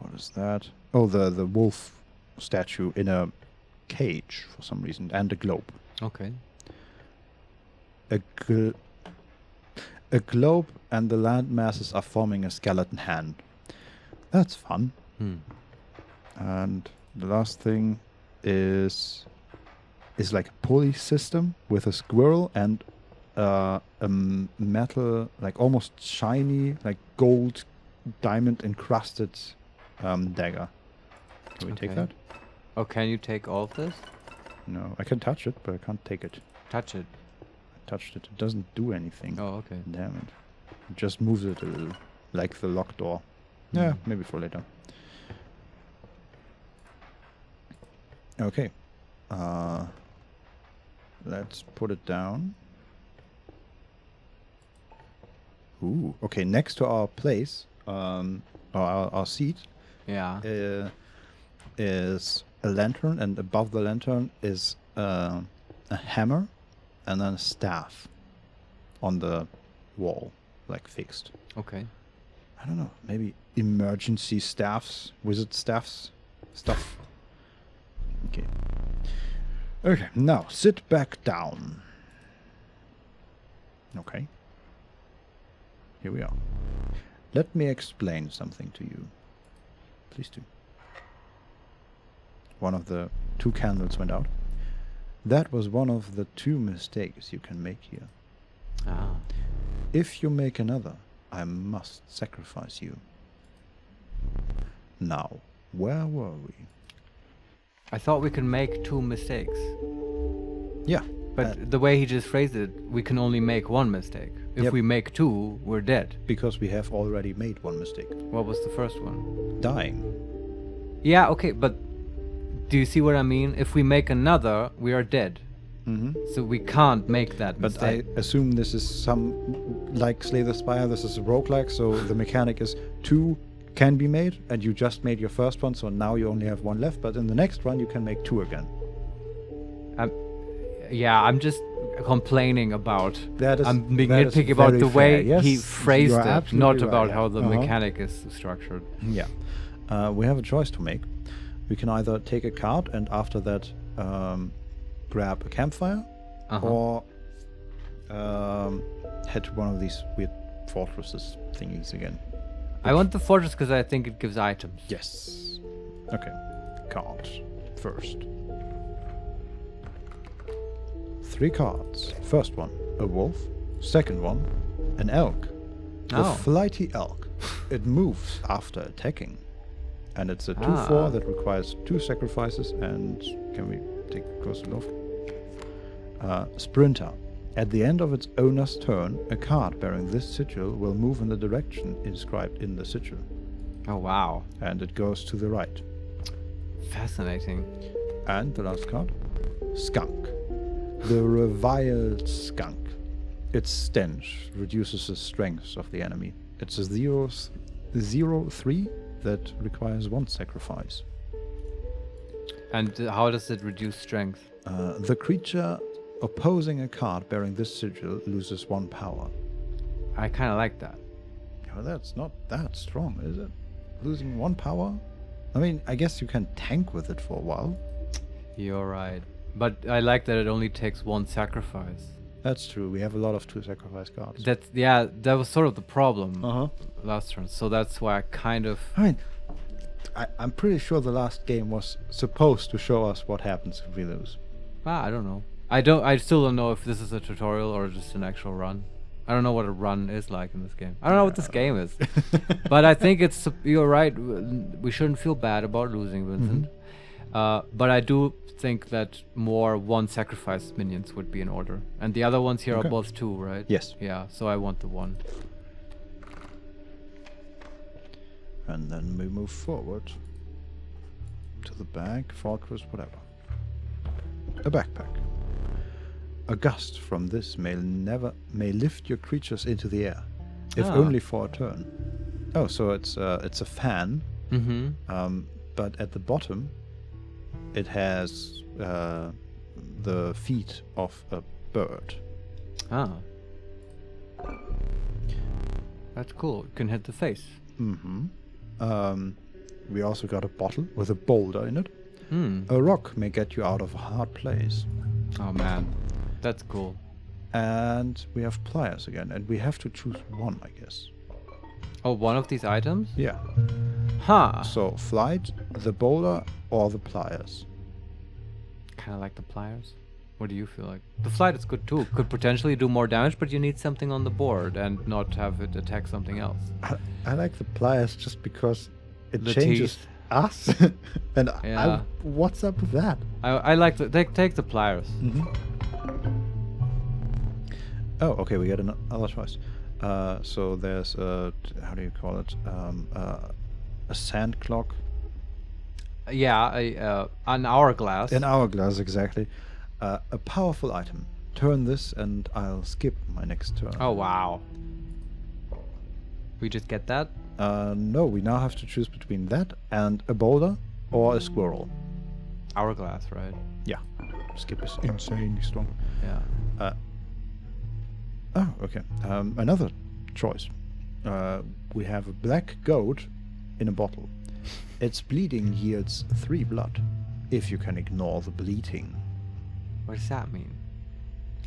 what is that? Oh, the wolf statue in a cage for some reason, and a globe. Okay. A globe and the land masses are forming a skeleton hand. That's fun. Hmm. And the last thing is like a pulley system with a squirrel and a metal, like almost shiny, like gold, diamond encrusted dagger. Can we take Okay. that? Oh, can you take all of this? No, I can touch it, but I can't take it. Touch it. I touched it. It doesn't do anything. Oh, okay. Damn it. It just moves it a little, like the locked door. Yeah, Mhm. maybe for later. Okay. Let's put it down. Ooh. Okay, next to our place, or our seat, Yeah. is a lantern, and above the lantern is a hammer and then a staff on the wall, like fixed. Okay. I don't know, maybe emergency staffs, wizard staffs, stuff. Okay. Okay, now sit back down. Okay. Here we are. Let me explain something to you. Please do. One of the 2 candles went out. That was one of the 2 mistakes you can make here. Ah. If you make another, I must sacrifice you. Now, where were we? I thought we could make 2 mistakes. Yeah. But the way he just phrased it, we can only make 1 mistake. If Yep. we make 2, we're dead. Because we have already made 1 mistake. What was the first one? Dying. Yeah, okay, but do you see what I mean? If we make another, we are dead. Mm-hmm. So we can't make that But mistake. I assume this is like Slay the Spire, this is a roguelike, so the mechanic is 2 can be made, and you just made your first one, so now you only have one left. But in the next one, you can make 2 again. Yeah, I'm just complaining about. I'm being that is nitpicky about very the way fair. Yes, he you phrased are it, absolutely not right, about yeah. how the Uh-huh. mechanic is structured. Yeah. We have a choice to make. We can either take a card and after that grab a campfire, or head to one of these weird fortresses thingies again. I want the fortress because I think it gives items. Yes. Okay. Cards first. 3 cards. First one, a wolf. Second one, an elk. Oh. A flighty elk. It moves after attacking. And it's a 2/4 that requires 2 sacrifices. And can we take a closer look? Sprinter. At the end of its owner's turn, a card bearing this sigil will move in the direction inscribed in the sigil. Oh, wow. And it goes to the right. Fascinating. And the last card, Skunk. The reviled skunk. Its stench reduces the strength of the enemy. It's a 0/3 that requires 1 sacrifice. And how does it reduce strength? The creature opposing a card bearing this sigil loses 1 power. I kind of like that. Well, that's not that strong, is it? Losing 1 power? I mean, I guess you can tank with it for a while. You're right. But I like that it only takes 1 sacrifice. That's true. We have a lot of 2 sacrifice cards. That was sort of the problem Uh-huh. last turn. So that's why I kind of... I mean, I'm pretty sure the last game was supposed to show us what happens if we lose. I don't know. I still don't know if this is a tutorial or just an actual run. I don't know what a run is like in this game. I don't know what this game is. But I think you're right. We shouldn't feel bad about losing, Vincent. But I do think that more 1 sacrifice minions would be in order. And the other ones here are both 2, right? Yes. Yeah, so I want the 1. And then we move forward to the bag, fortress, whatever. A backpack. A gust from this may lift your creatures into the air, if only for a turn. Oh, so it's a fan. Mm-hmm. But at the bottom, it has the feet of a bird. Ah. That's cool. You can hit the face. Mm-hmm. We also got a bottle with a boulder in it. Hmm. A rock may get you out of a hard place. Oh man, that's cool. And we have pliers again, and we have to choose 1, I guess. Oh, one of these items? Yeah. Huh. So flight, the boulder, or the pliers. Kind of like the pliers. What do you feel like? The flight is good too. Could potentially do more damage, but you need something on the board and not have it attack something else. I like the pliers just because it The changes teeth. us. And Yeah. what's up with that? I like the take the pliers. Oh, okay, we got another choice. So there's how do you call it? A sand clock. Yeah, an hourglass. An hourglass, exactly. A powerful item. Turn this and I'll skip my next turn. Oh wow. We just get that? No, we now have to choose between that and a boulder or a squirrel. Hourglass, right? Yeah. Skip is insanely strong. Yeah. Oh, okay. Another choice. We have a black goat in a bottle. Its bleeding yields 3 blood, if you can ignore the bleeding. What does that mean?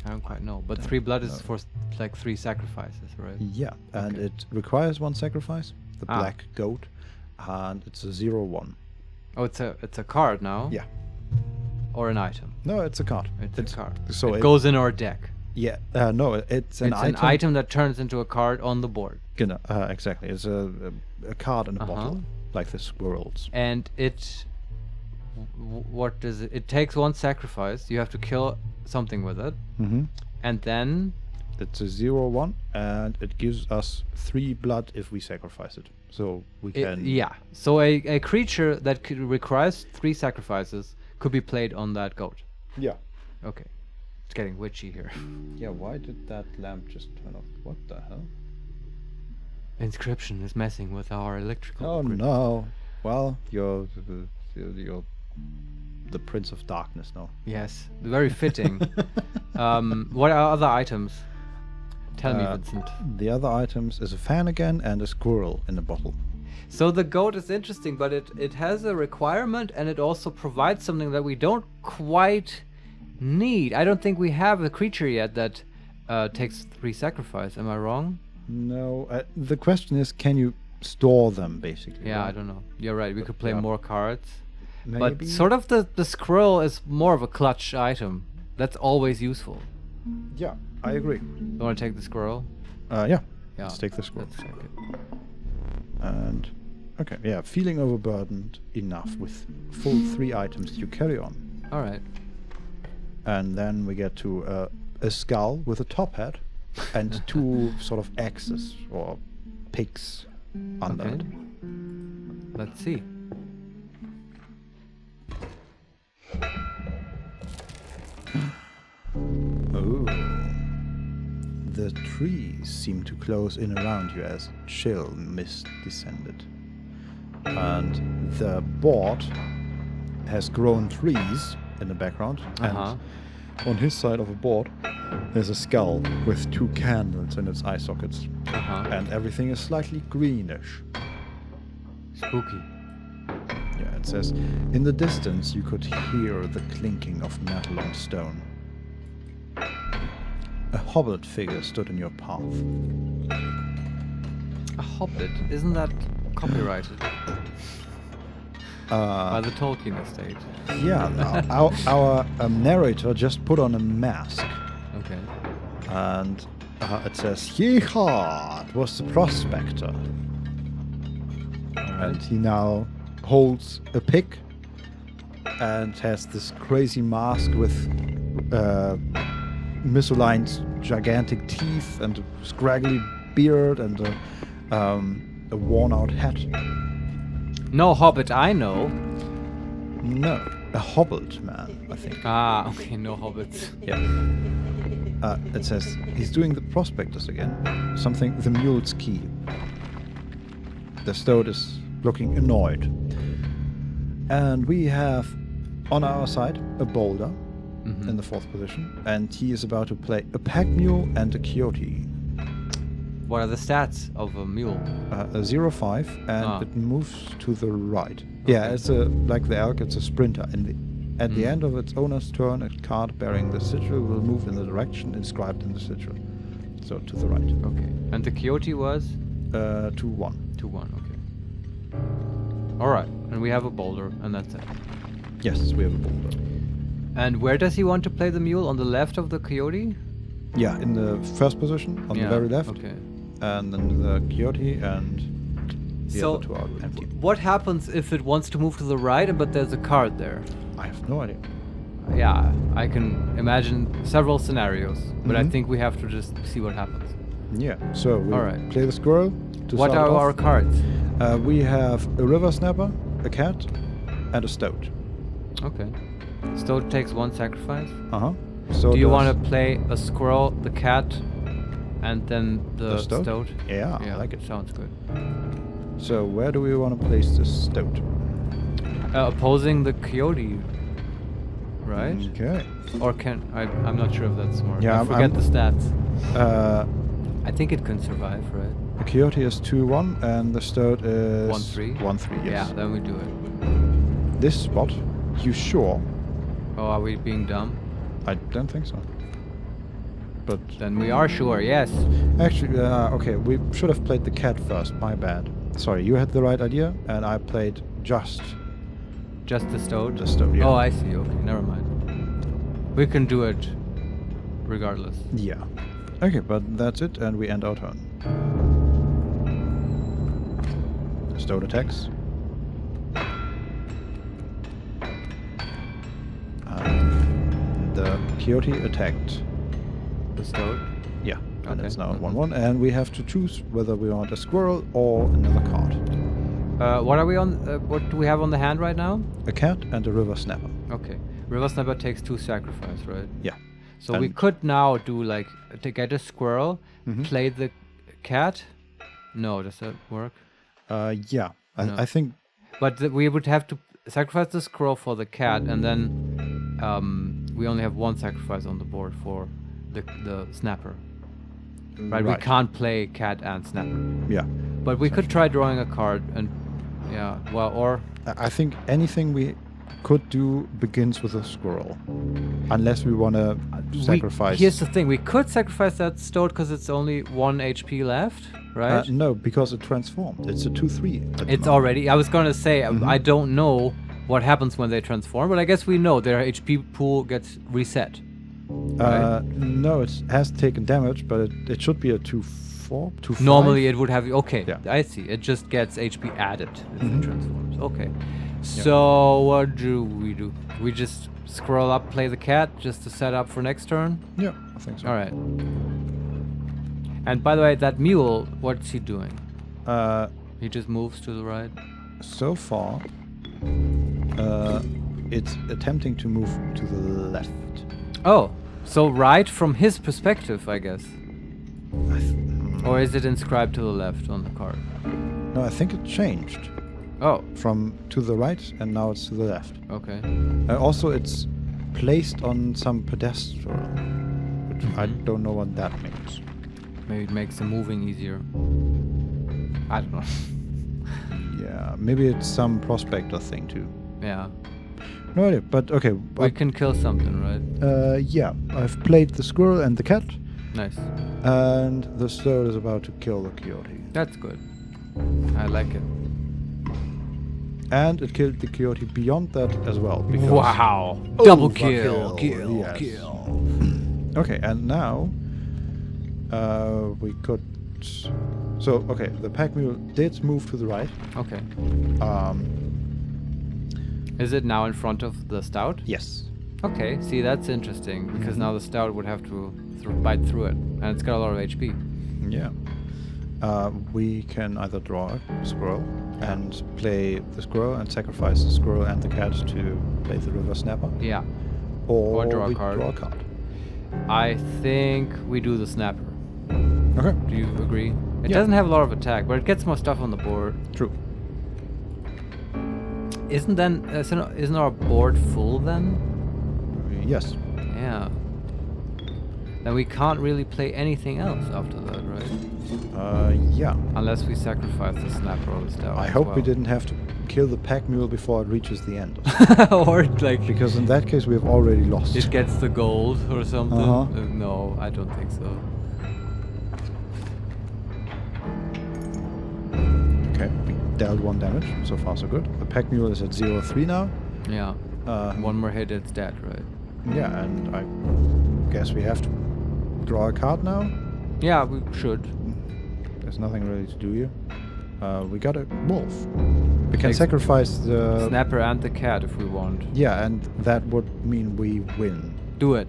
I don't quite know. But 3 blood is for like 3 sacrifices, right? Yeah, and Okay. it requires 1 sacrifice, the Ah. black goat, and it's a 0/1. Oh, it's a card now? Yeah. Or an item? No, it's a card. It's a card. So it goes in our deck. Yeah, no, it's an It's item. an item that turns into a card on the board. Genau, exactly. It's a card in a Uh-huh. bottle, like the squirrels. And what does it? It takes 1 sacrifice. You have to kill something with it. Mm-hmm. And then It's a 0/1, and it gives us 3 blood if we sacrifice it. So we can. yeah. So a creature that requires 3 sacrifices could be played on that goat. Yeah. Okay. It's getting witchy here. Yeah. Why did that lamp just turn off? What the hell? Inscryption is messing with our electrical Oh grid. no. Well, you're the Prince of Darkness now. Yes, very fitting. What are other items? Tell me, Vincent. The other items is a fan again and a squirrel in a bottle. So the goat is interesting, but it has a requirement and it also provides something that we don't quite need. I don't think we have a creature yet that takes 3 sacrifice. Am I wrong? No, the question is, can you store them basically? Yeah, right? I don't know. You're right. We could play yeah. more cards. Maybe. But sort of the squirrel is more of a clutch item. That's always useful. Yeah, I agree. You want to take the squirrel? Yeah. Yeah. Let's take the squirrel. Let's take it. And okay, yeah, feeling overburdened enough with full 3 items you carry on. All right. And then we get to a skull with a top hat and 2 sort of axes or pigs under Okay. it. Let's see. Oh. The trees seem to close in around you as chill mist descended. And the board has grown trees in the background. Uh-huh. And on his side of the board, there's a skull with 2 candles in its eye sockets. Uh-huh. And everything is slightly greenish. Spooky. Yeah, it says, in the distance you could hear the clinking of metal on stone. A hobbit figure stood in your path. A hobbit? Isn't that copyrighted by the Tolkien estate? Yeah, our narrator just put on a mask. Okay. And it says, Yehard was the prospector. And he now holds a pick and has this crazy mask with misaligned gigantic teeth and a scraggly beard and a worn-out hat. No hobbit I know. No, a hobbit man, I think. Ah, okay, no hobbits. Yeah. It says he's doing the prospectus again. Something, the mule's key. The stoat is looking annoyed. And we have on our side a boulder in the 4th position, and he is about to play a pack mule and a coyote. What are the stats of a mule? A 0-5, and it moves to the right. Yeah, Okay. it's like the elk, it's a sprinter. And at the end of its owner's turn, a card bearing the sigil will move in the direction inscribed in the sigil. So to the right. Okay. And the coyote was? 2-1. 2-1, okay. Alright, and we have a boulder, and that's it. Yes, we have a boulder. And where does he want to play the mule? On the left of the coyote? Yeah, in the 1st position, on the very left. Okay. And then the coyote and the So, other 2 are empty. what happens if it wants to move to the right, but there's a card there? I have no idea. Yeah, I can imagine several scenarios, but I Mhm. think we have to just see what happens. Yeah, so we Alright. play the squirrel. To What start are off. our cards? We have a river snapper, a cat, and a stoat. Okay. Stoat takes 1 sacrifice. Uh-huh. So Do you does want to play a squirrel, the cat, and then the stoat? Yeah, I like it. Sounds good. So where do we want to place this stoat? Opposing the coyote, right? Okay. Or can I'm not sure if that's smart. Yeah, I forget the stats. Uh, I think it can survive, right? the coyote is 2-1, and the stoat is 1-3. 1-3. Yes. Yeah, then we do it. This spot, you sure? Oh, are we being dumb? I don't think so. But Then we are sure, yes. actually, okay, we should have played the cat first. My bad. Sorry, you had the right idea, and I played just Just the stoat? the stoat. Yeah. Oh, I see. Okay, never mind. We can do it regardless. Yeah. Okay, but that's it, and we end our turn. Stoat attacks. The coyote attacked. The stoat? Yeah, and Okay. it's now 1-1, and we have to choose whether we want a squirrel or another card. What are we on? What do we have on the hand right now? A cat and a river snapper. Okay. River Snapper takes 2 sacrifice, right? Yeah. So we And- could now do like to get a squirrel, Mhm. play the cat, No, does that work? Yeah, No. I think. But we would have to sacrifice the squirrel for the cat, and then we only have one sacrifice on the board for the snapper. Right? We can't play cat and snapper. Yeah. But we could try drawing a card and yeah, well, or I think anything we could do begins with a squirrel, unless we want to sacrifice. Here's the thing: we could sacrifice that stoat because it's only 1 HP left, right? No, because it transformed. It's a 2/3. It's already. I was gonna say I don't know what happens when they transform, but I guess we know their HP pool gets reset. Right? No, it has taken damage, but it should be a 2/4, 2/5. Normally it would have. Okay, Yeah. I see. It just gets HP added if it transforms. Okay. So what do? We just scroll up, play the cat, just to set up for next turn. Yeah, I think so. All right. And by the way, that mule, what's he doing? He just moves to the right. So far, it's attempting to move to the left. Oh, so right from his perspective, I guess. Or is it inscribed to the left on the card? No, I think it changed Oh, from to the right, and now it's to the left. okay. Also, it's placed on some pedestal, which I don't know what that means. Maybe it makes the moving easier. I don't know. Yeah, maybe it's some prospector thing too. Yeah. No idea, but okay. We can kill something, right? Yeah, I've played the squirrel and the cat, Nice. and the stoat is about to kill the coyote. That's good. I like it. And it killed the coyote beyond that as well. Because Wow. Double Overkill, kill. yes. Kill. Okay, and now we could. So okay, the pack mule did move to the right. Okay. Um, Is it now in front of the stout? yes. Okay, see, that's interesting, because now the stout would have to bite through it, and it's got a lot of HP. Yeah. We can either draw a squirrel and play the squirrel and sacrifice the squirrel and the cat to play the river snapper, Yeah. or draw a we card. draw a card. I think we do the snapper. Okay. Do you agree? It Yeah. doesn't have a lot of attack, but it gets more stuff on the board. True. Isn't our board full then? Yes. Yeah. Then we can't really play anything else after that, right? Yeah. Unless we sacrifice the snapper or the stout. I as hope we well. didn't have to kill the pack mule before it reaches the end, Or like because in that case we have already lost. it gets the gold or something. Uh-huh. No, I don't think so. Okay, we dealt 1 damage. So far, so good. The pack mule is at 0-3 now. Yeah. One more hit, it's dead, right? Yeah, and I guess we have to draw a card now. Yeah, we should. There's nothing really to do here. We got a wolf. We can Takes sacrifice the Snapper and the cat if we want. Yeah, and that would mean we win. Do it.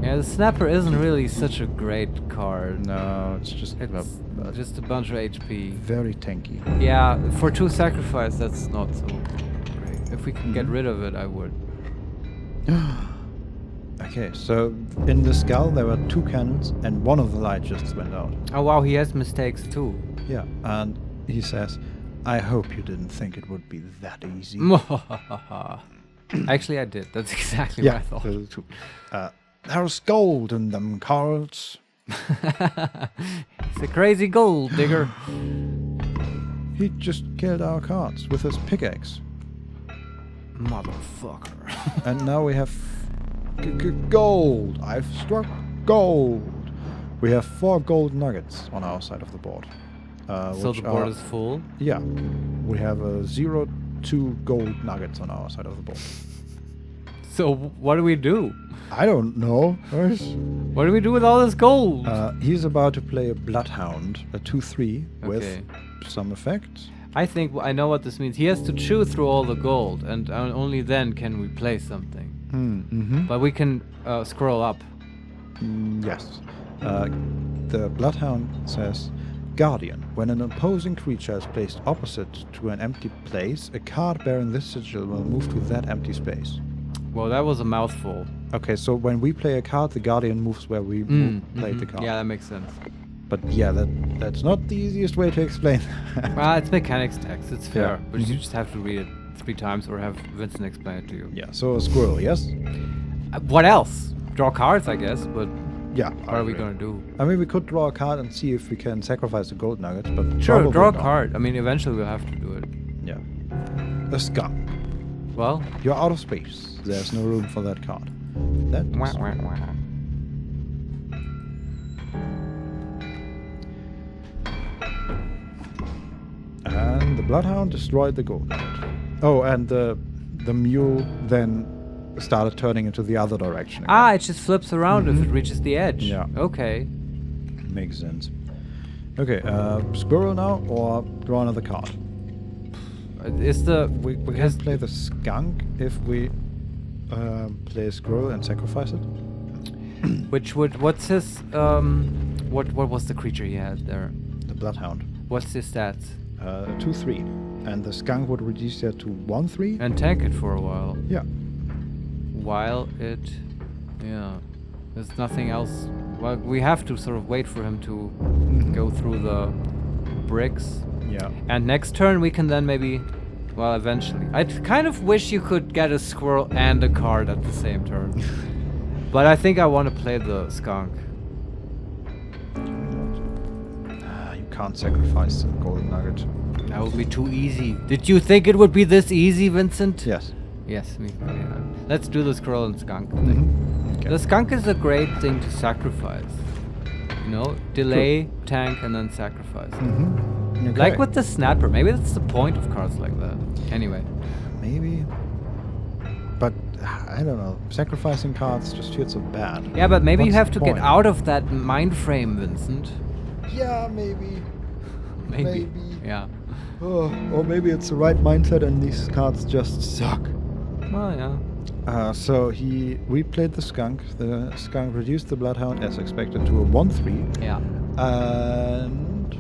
Yeah, the snapper isn't really such a great card. No, it's just It's just a bunch of HP. very tanky. Yeah, for 2 sacrifice, that's not so great. If we can get rid of it, I would. Okay, so in the skull there were 2 cannons, and one of the lights just went out. Oh wow, he has mistakes too. Yeah, and he says, "I hope you didn't think it would be that easy." Actually, I did. That's exactly Yeah, what I thought. there's 2. There's gold in them cards. It's a crazy gold digger. He just killed our cards with his pickaxe. Motherfucker. And now we have gold. I've struck gold. We have 4 gold nuggets on our side of the board. So which the board are- is full. Yeah, we have 0-2 gold nuggets on our side of the board. So what do we do? I don't know. What do we do with all this gold? He's about to play a Bloodhound, a 2/3 with Okay. some effects. I think I know what this means. He has to chew through all the gold, and only then can we play something. Mm-hmm. But we can scroll up. Yes. The Bloodhound says, Guardian, when an opposing creature is placed opposite to an empty place, a card bearing this sigil will move to that empty space. Well, that was a mouthful. Okay, so when we play a card, the guardian moves where we played the card. Yeah, that makes sense. But yeah, that's not the easiest way to explain. Well, it's mechanics text. It's fair, Yeah. but you just have to read it 3 times or have Vincent explain it to you. Yeah, so a squirrel, yes? What else? Draw cards, I guess, but Yeah. what are we gonna do? I mean, we could draw a card and see if we can sacrifice the gold nuggets, but Sure, probably draw a not. card. I mean, eventually we'll have to do it. Yeah. A skunk. Well, You're out of space. There's no room for that card. That wah, is- wah, wah. And the bloodhound destroyed the gold nugget. Oh, and the mule then started turning into the other direction. Again. Ah, it just flips around if it reaches the edge. Yeah. Okay. Makes sense. Okay, squirrel now or draw another card? Is the We can play the skunk if we play a squirrel and sacrifice it. what's his what was the creature he had there? The bloodhound. What's his stats? 2/3, and the skunk would reduce that to 1/3. And tank it for a while. Yeah. While it, yeah, there's nothing else. Well, we have to sort of wait for him to go through the bricks. Yeah. And next turn we can then maybe, well, eventually. I kind of wish you could get a squirrel and a card at the same turn. But I think I want to play the skunk. You can't sacrifice the golden nugget. That would be too easy. Did you think it would be this easy, Vincent? Yes. Yes, me. Yeah. Let's do the squirrel and skunk thing. Mm-hmm. Okay. The skunk is a great thing to sacrifice. You know, delay, tank, and then sacrifice. Mm-hmm. Okay. Like with the snapper. Maybe that's the point of cards like that. Anyway. Maybe. But I don't know. Sacrificing cards just feels so bad. Yeah, but maybe you What's have the to get point? out of that mind frame, Vincent. Yeah, maybe. Maybe. Maybe. Yeah. Oh, or maybe it's the right mindset and these cards just suck. Well, yeah. So we played the skunk. The skunk reduced the bloodhound as expected to a 1/3. Yeah. And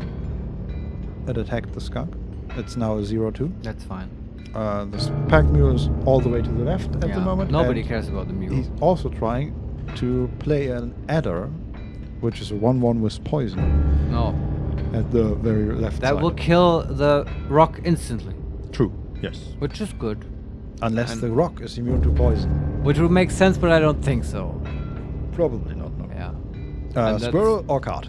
it attacked the skunk. It's now a 0/2. That's fine. The pack mule is all the way to the left at Yeah. the moment. Nobody and cares about the mule. He's also trying to play an adder, which is a 1/1 with poison No. at the very left That side. will kill the rock instantly. True. Yes. Which is good. Unless And- the rock is immune to poison. Which would make sense, but I don't think so. Probably not. No. Yeah. And that's- Squirrel or card?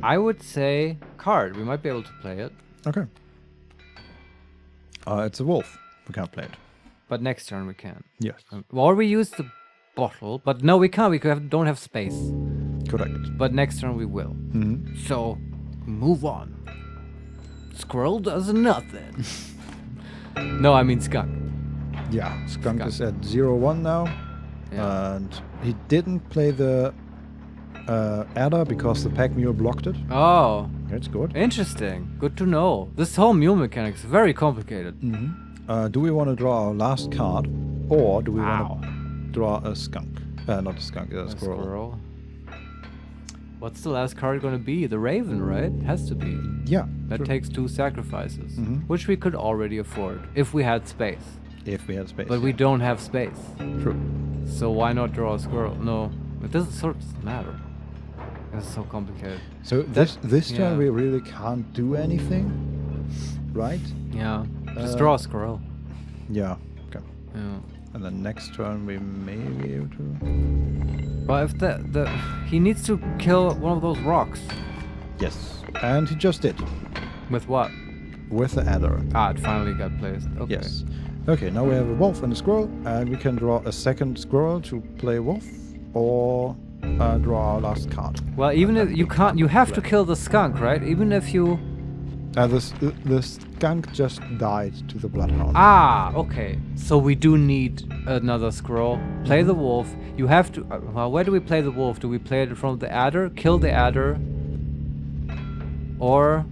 I would say card. We might be able to play it. Okay. It's a wolf. We can't play it. But next turn we can. Yes. Or we use the bottle. But no, we can't. Don't have space. Correct. But next turn we will. Mm-hmm. So, move on. Squirrel does nothing. No, I mean skunk. Yeah. Skunk Skunk. is at 0/1 now. Yeah. And he didn't play the adder because the pack mule blocked it. Oh, That's good. interesting. Good to know. This whole mule mechanic is very complicated. Mm-hmm. Do we want to draw our last card, or do we Wow. want to draw a skunk? Not a skunk, a A squirrel. What's the last card gonna be? The raven, right? Has to be. Yeah. That true. takes 2 sacrifices, Mhm. which we could already afford if we had space. If we had space. But we don't have space, True. so why not draw a squirrel? No, it doesn't matter. It's so complicated. So this turn yeah. we really can't do anything, right? Yeah, just Uh, draw a squirrel. Yeah. Okay. Yeah. And then next turn we may be able to. But if he needs to kill one of those rocks. Yes. And he just did With what? with the adder. Ah, it finally got placed. Okay. Yes. Okay. Now we have a wolf and a squirrel, and we can draw a second squirrel to play wolf, or draw our last card. Well, even if you can't, you have to kill the skunk, right? Even if you. The skunk just died to the bloodhound. Ah, okay. So we do need another scroll. Play the wolf. You have to. Well, where do we play the wolf? Do we play it from the adder? Kill the adder. Or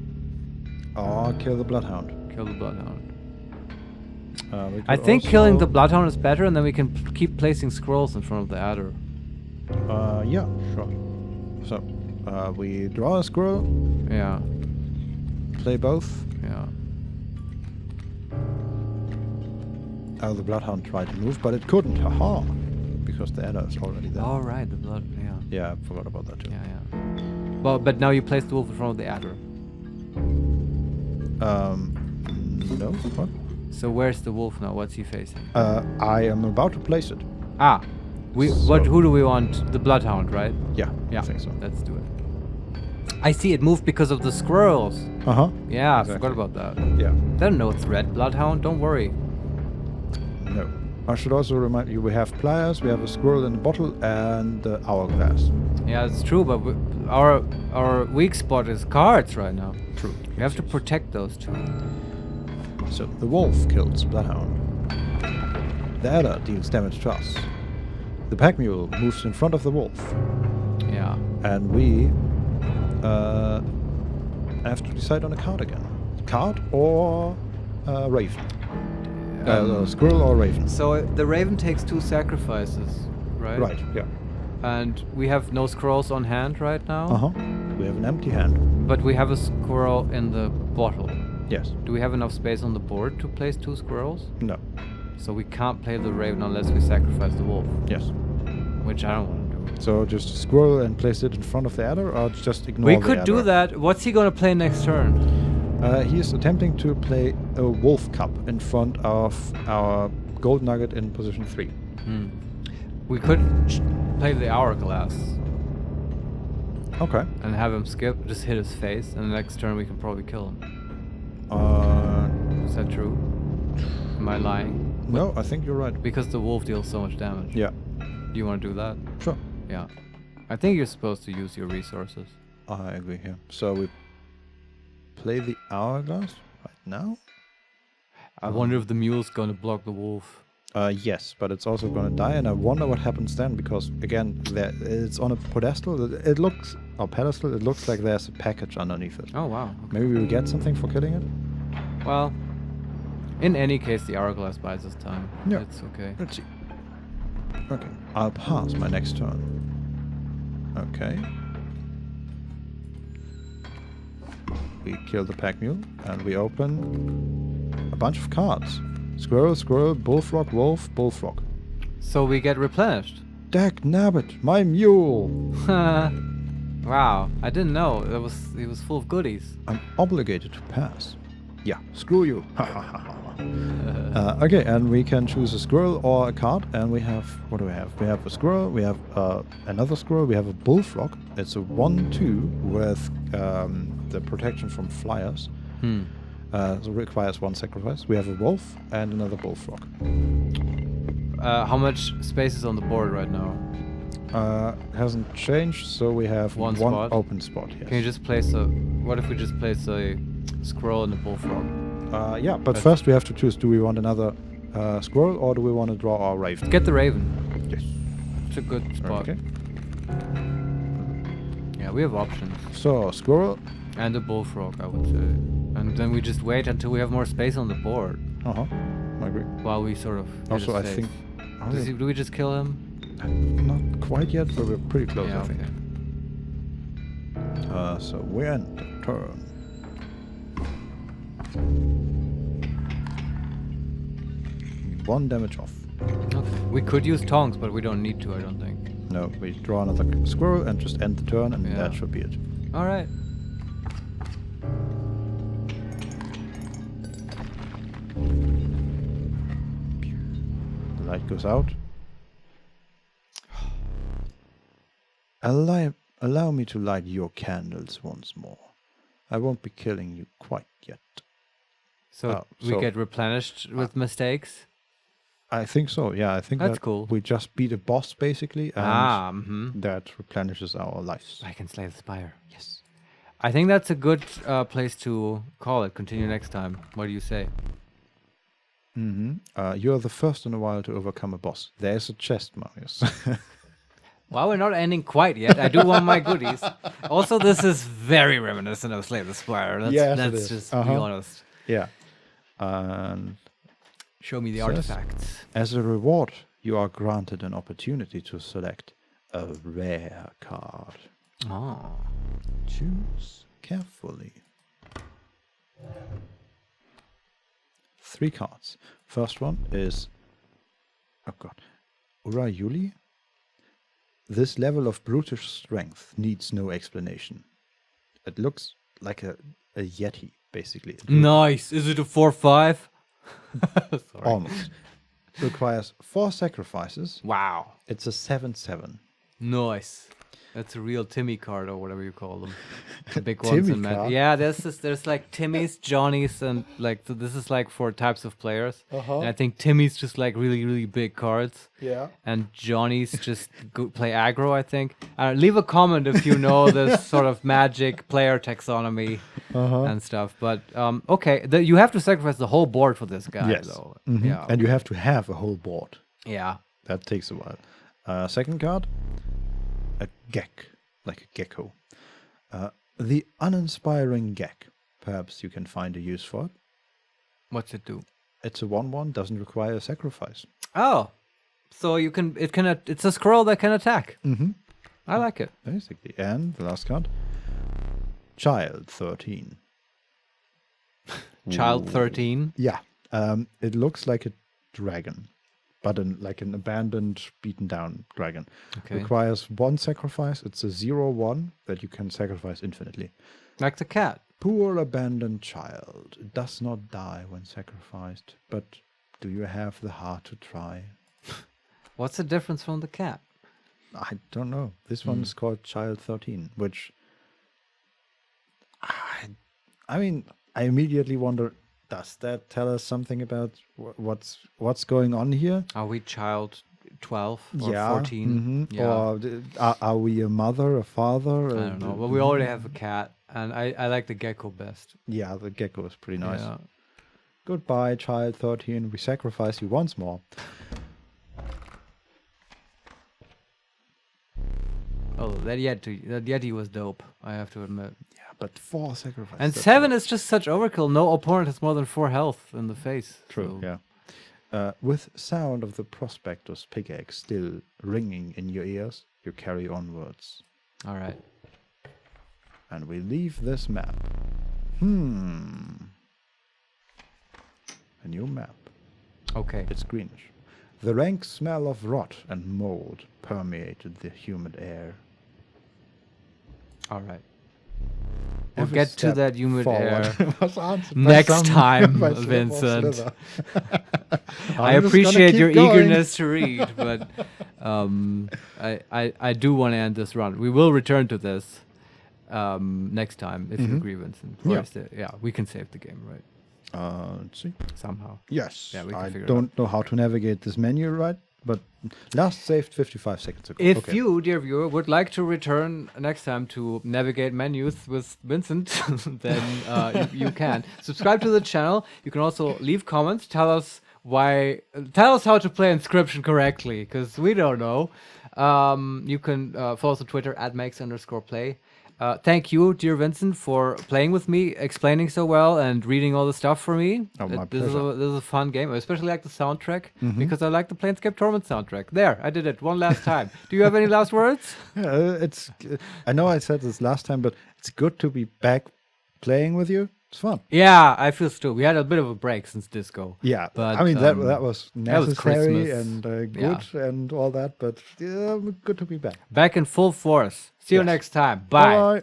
Or kill the bloodhound. kill the bloodhound. We I could think killing the also- bloodhound is better, and then we can keep placing scrolls in front of the adder. Yeah, sure. So, we draw a squirrel, Yeah, play both. yeah. The Bloodhound tried to move, but it couldn't. Haha! Because the adder is already there. Oh, right, the blood. Yeah. Yeah, I forgot about that too. Yeah. Well, but now you place the wolf in front of the adder. No. What? So where's the wolf now? What's he facing? I am about to place it. Ah, So- who do we want? The bloodhound, right? Yeah. Yeah. I think so. Let's do it. I see it moved because of the squirrels. Uh huh. Yeah, I Exactly. forgot about that. Yeah. They don't know it's red bloodhound. Don't worry. No. I should also remind you we have pliers, we have a squirrel in a bottle, and the hourglass. Yeah, it's true, but our weak spot is cards right now. True. We have to protect those two. So the wolf kills Bloodhound. The adder deals damage to us. The pack mule moves in front of the wolf. Yeah. And we have to decide on a card again. Card or raven? Squirrel or raven? So the raven takes 2 sacrifices, right? Right, yeah. And we have no scrolls on hand right now. Uh-huh. We have an empty hand. But we have a squirrel in the bottle. Yes. Do we have enough space on the board to place 2 squirrels? No. So we can't play the raven unless we sacrifice the wolf, Yes. which I don't want to do. So just a squirrel and place it in front of the adder, or just ignore We the could do adder? that. What's he gonna play next turn? He is attempting to play a wolf cup in front of our gold nugget in position 3. We could play the hourglass Okay. and have him skip, just hit his face, and the next turn we can probably kill him. Is that true? Am I lying? No, I think you're right. Because the wolf deals so much damage. Yeah. Do you want to do that? Sure. Yeah. I think you're supposed to use your resources. I agree here. So we play the hourglass right now? I wonder if the mule's gonna block the wolf. Yes, but it's also gonna die, and I wonder what happens then, because again, it's on a pedestal. It looks, or pedestal. It looks like there's a package underneath it. Oh wow. Okay. Maybe we get something for killing it. Well, in any case, the hourglass buys us time. Yeah. It's okay. Let's see. Okay, I'll pass my next turn. Okay. We kill the pack mule, and we open a bunch of cards. Squirrel, squirrel, bullfrog, wolf, bullfrog. So we get replenished. Dag nabbit, my mule! Wow, I didn't know. He was full of goodies. I'm obligated to pass. Yeah, screw you. Okay, and we can choose a squirrel or a card, and we have, what do we have? We have a squirrel, we have another squirrel, we have a bullfrog. It's a 1/2 with the protection from flyers. So it requires 1 sacrifice. We have a wolf and another bullfrog. How much space is on the board right now? Hasn't changed, so we have One one spot? open spot. Yes. Can you just place a... What if we just place a squirrel and a bullfrog? Yeah, but first we have to choose, do we want another squirrel or do we want to draw our raven? Get the raven. Yes. It's a good spot. Okay. Yeah, we have options. So, squirrel. And a bullfrog, I would say. And then we just wait until we have more space on the board. Uh-huh. I agree. While we sort of... get Also, a I safe. think... Do we just kill him? Not quite yet, but we're pretty close, Yeah, I think. okay. So we end the turn. One damage off. Okay. We could use tongs, but we don't need to, I don't think. No, we draw another squirrel and just end the turn, and Yeah. that should be it. Alright. The light goes out. Allow me to light your candles once more. I won't be killing you quite yet. So we get replenished with mistakes? I think so, yeah. I think That's that cool. we just beat a boss, basically, and that replenishes our lives. I can slay the spire. Yes. I think that's a good place to call it. Continue next time. What do you say? You're the first in a while to overcome a boss. There's a chest, Marius. Well, we're not ending quite yet. I do want my goodies. Also, this is very reminiscent of Slay the Spire. Let's, Yes, it let's is. just be Uh-huh. honest. Yeah. And Show me the Says- artifacts. as a reward, you are granted an opportunity to select a rare card. Oh. Choose carefully. 3 cards. First one is, oh god, Urayuli. This level of brutish strength needs no explanation. It looks like a yeti, basically. It Nice. Is it a 4/5? Sorry. almost requires 4 sacrifices. Wow. It's a 7/7. Nice. That's a real Timmy card or whatever you call them. The big ones Timmy in Magic. card? Yeah, there's like Timmys, Johnnies, and like so this is like for types of players. Uh-huh. And I think Timmy's just like really, really big cards. Yeah. And Johnny's just play aggro, I think. Leave a comment if you know this sort of Magic player taxonomy and stuff. But okay, you have to sacrifice the whole board for this guy, Yes. though. Mhm. Yeah. And you have to have a whole board. Yeah. That takes a while. Second card, a gek, like a gecko. The uninspiring gek. Perhaps you can find a use for it. What's it do? It's a 1/1, doesn't require a sacrifice. Oh, so it's a scroll that can attack. Mm-hmm. I like it. Basically. And the last card, Child 13. Child Ooh. 13. Yeah. It looks like a dragon, but like an abandoned, beaten down dragon. Okay. Requires 1 sacrifice. It's a 0/1 that you can sacrifice infinitely. Like the cat. Poor abandoned child. It does not die when sacrificed, but do you have the heart to try? What's the difference from the cat? I don't know. This one is called Child 13, which I mean, I immediately wonder, does that tell us something about what's going on here? Are we child 12 or Yeah. 14? Mhm. Yeah. Or are we a mother, a father? I don't know. But we already have a cat, and I like the gecko best. Yeah, the gecko is pretty nice. Yeah. Goodbye, Child 13. We sacrifice you once more. Oh, that Yeti was dope, I have to admit. Yeah, but 4 sacrifices. And that's 7 is just such overkill. No opponent has more than 4 health in the face. True, so- yeah. With sound of the prospector's pickaxe still ringing in your ears, you carry onwards. All right. And we leave this map. A new map. Okay. It's greenish. The rank smell of rot and mold permeated the humid air. All right. We'll Every get to step that humid forward air was answered by next some- time, by some Vincent. slither. I I'm just appreciate gonna your keep going. eagerness to read, but I do want to end this run. We will return to this next time if you agree, Vincent. Or Yeah. is we can save the game, right? Let's see. Somehow. Yes. Yeah, we can I figure it don't know how to navigate this menu right, but last saved 55 seconds ago. If Okay. you, dear viewer, would like to return next time to navigate menus with Vincent, then you can. Subscribe to the channel. You can also leave comments. Tell us how to play Inscryption correctly, because we don't know. You can follow us on Twitter @makes_play. Thank you, dear Vincent, for playing with me, explaining so well, and reading all the stuff for me. Oh, my This pleasure. is a fun game. I especially like the soundtrack, because I like the Planescape Torment soundtrack. There, I did it one last time. Do you have any last words? Yeah, I know I said this last time, but it's good to be back playing with you. It's fun. Yeah, I feel so. We had a bit of a break since Disco. Yeah, But, I mean that that was was necessary Christmas. and good and all that, but good to be back. Back in full force. See you Yes. next time. Bye. Bye.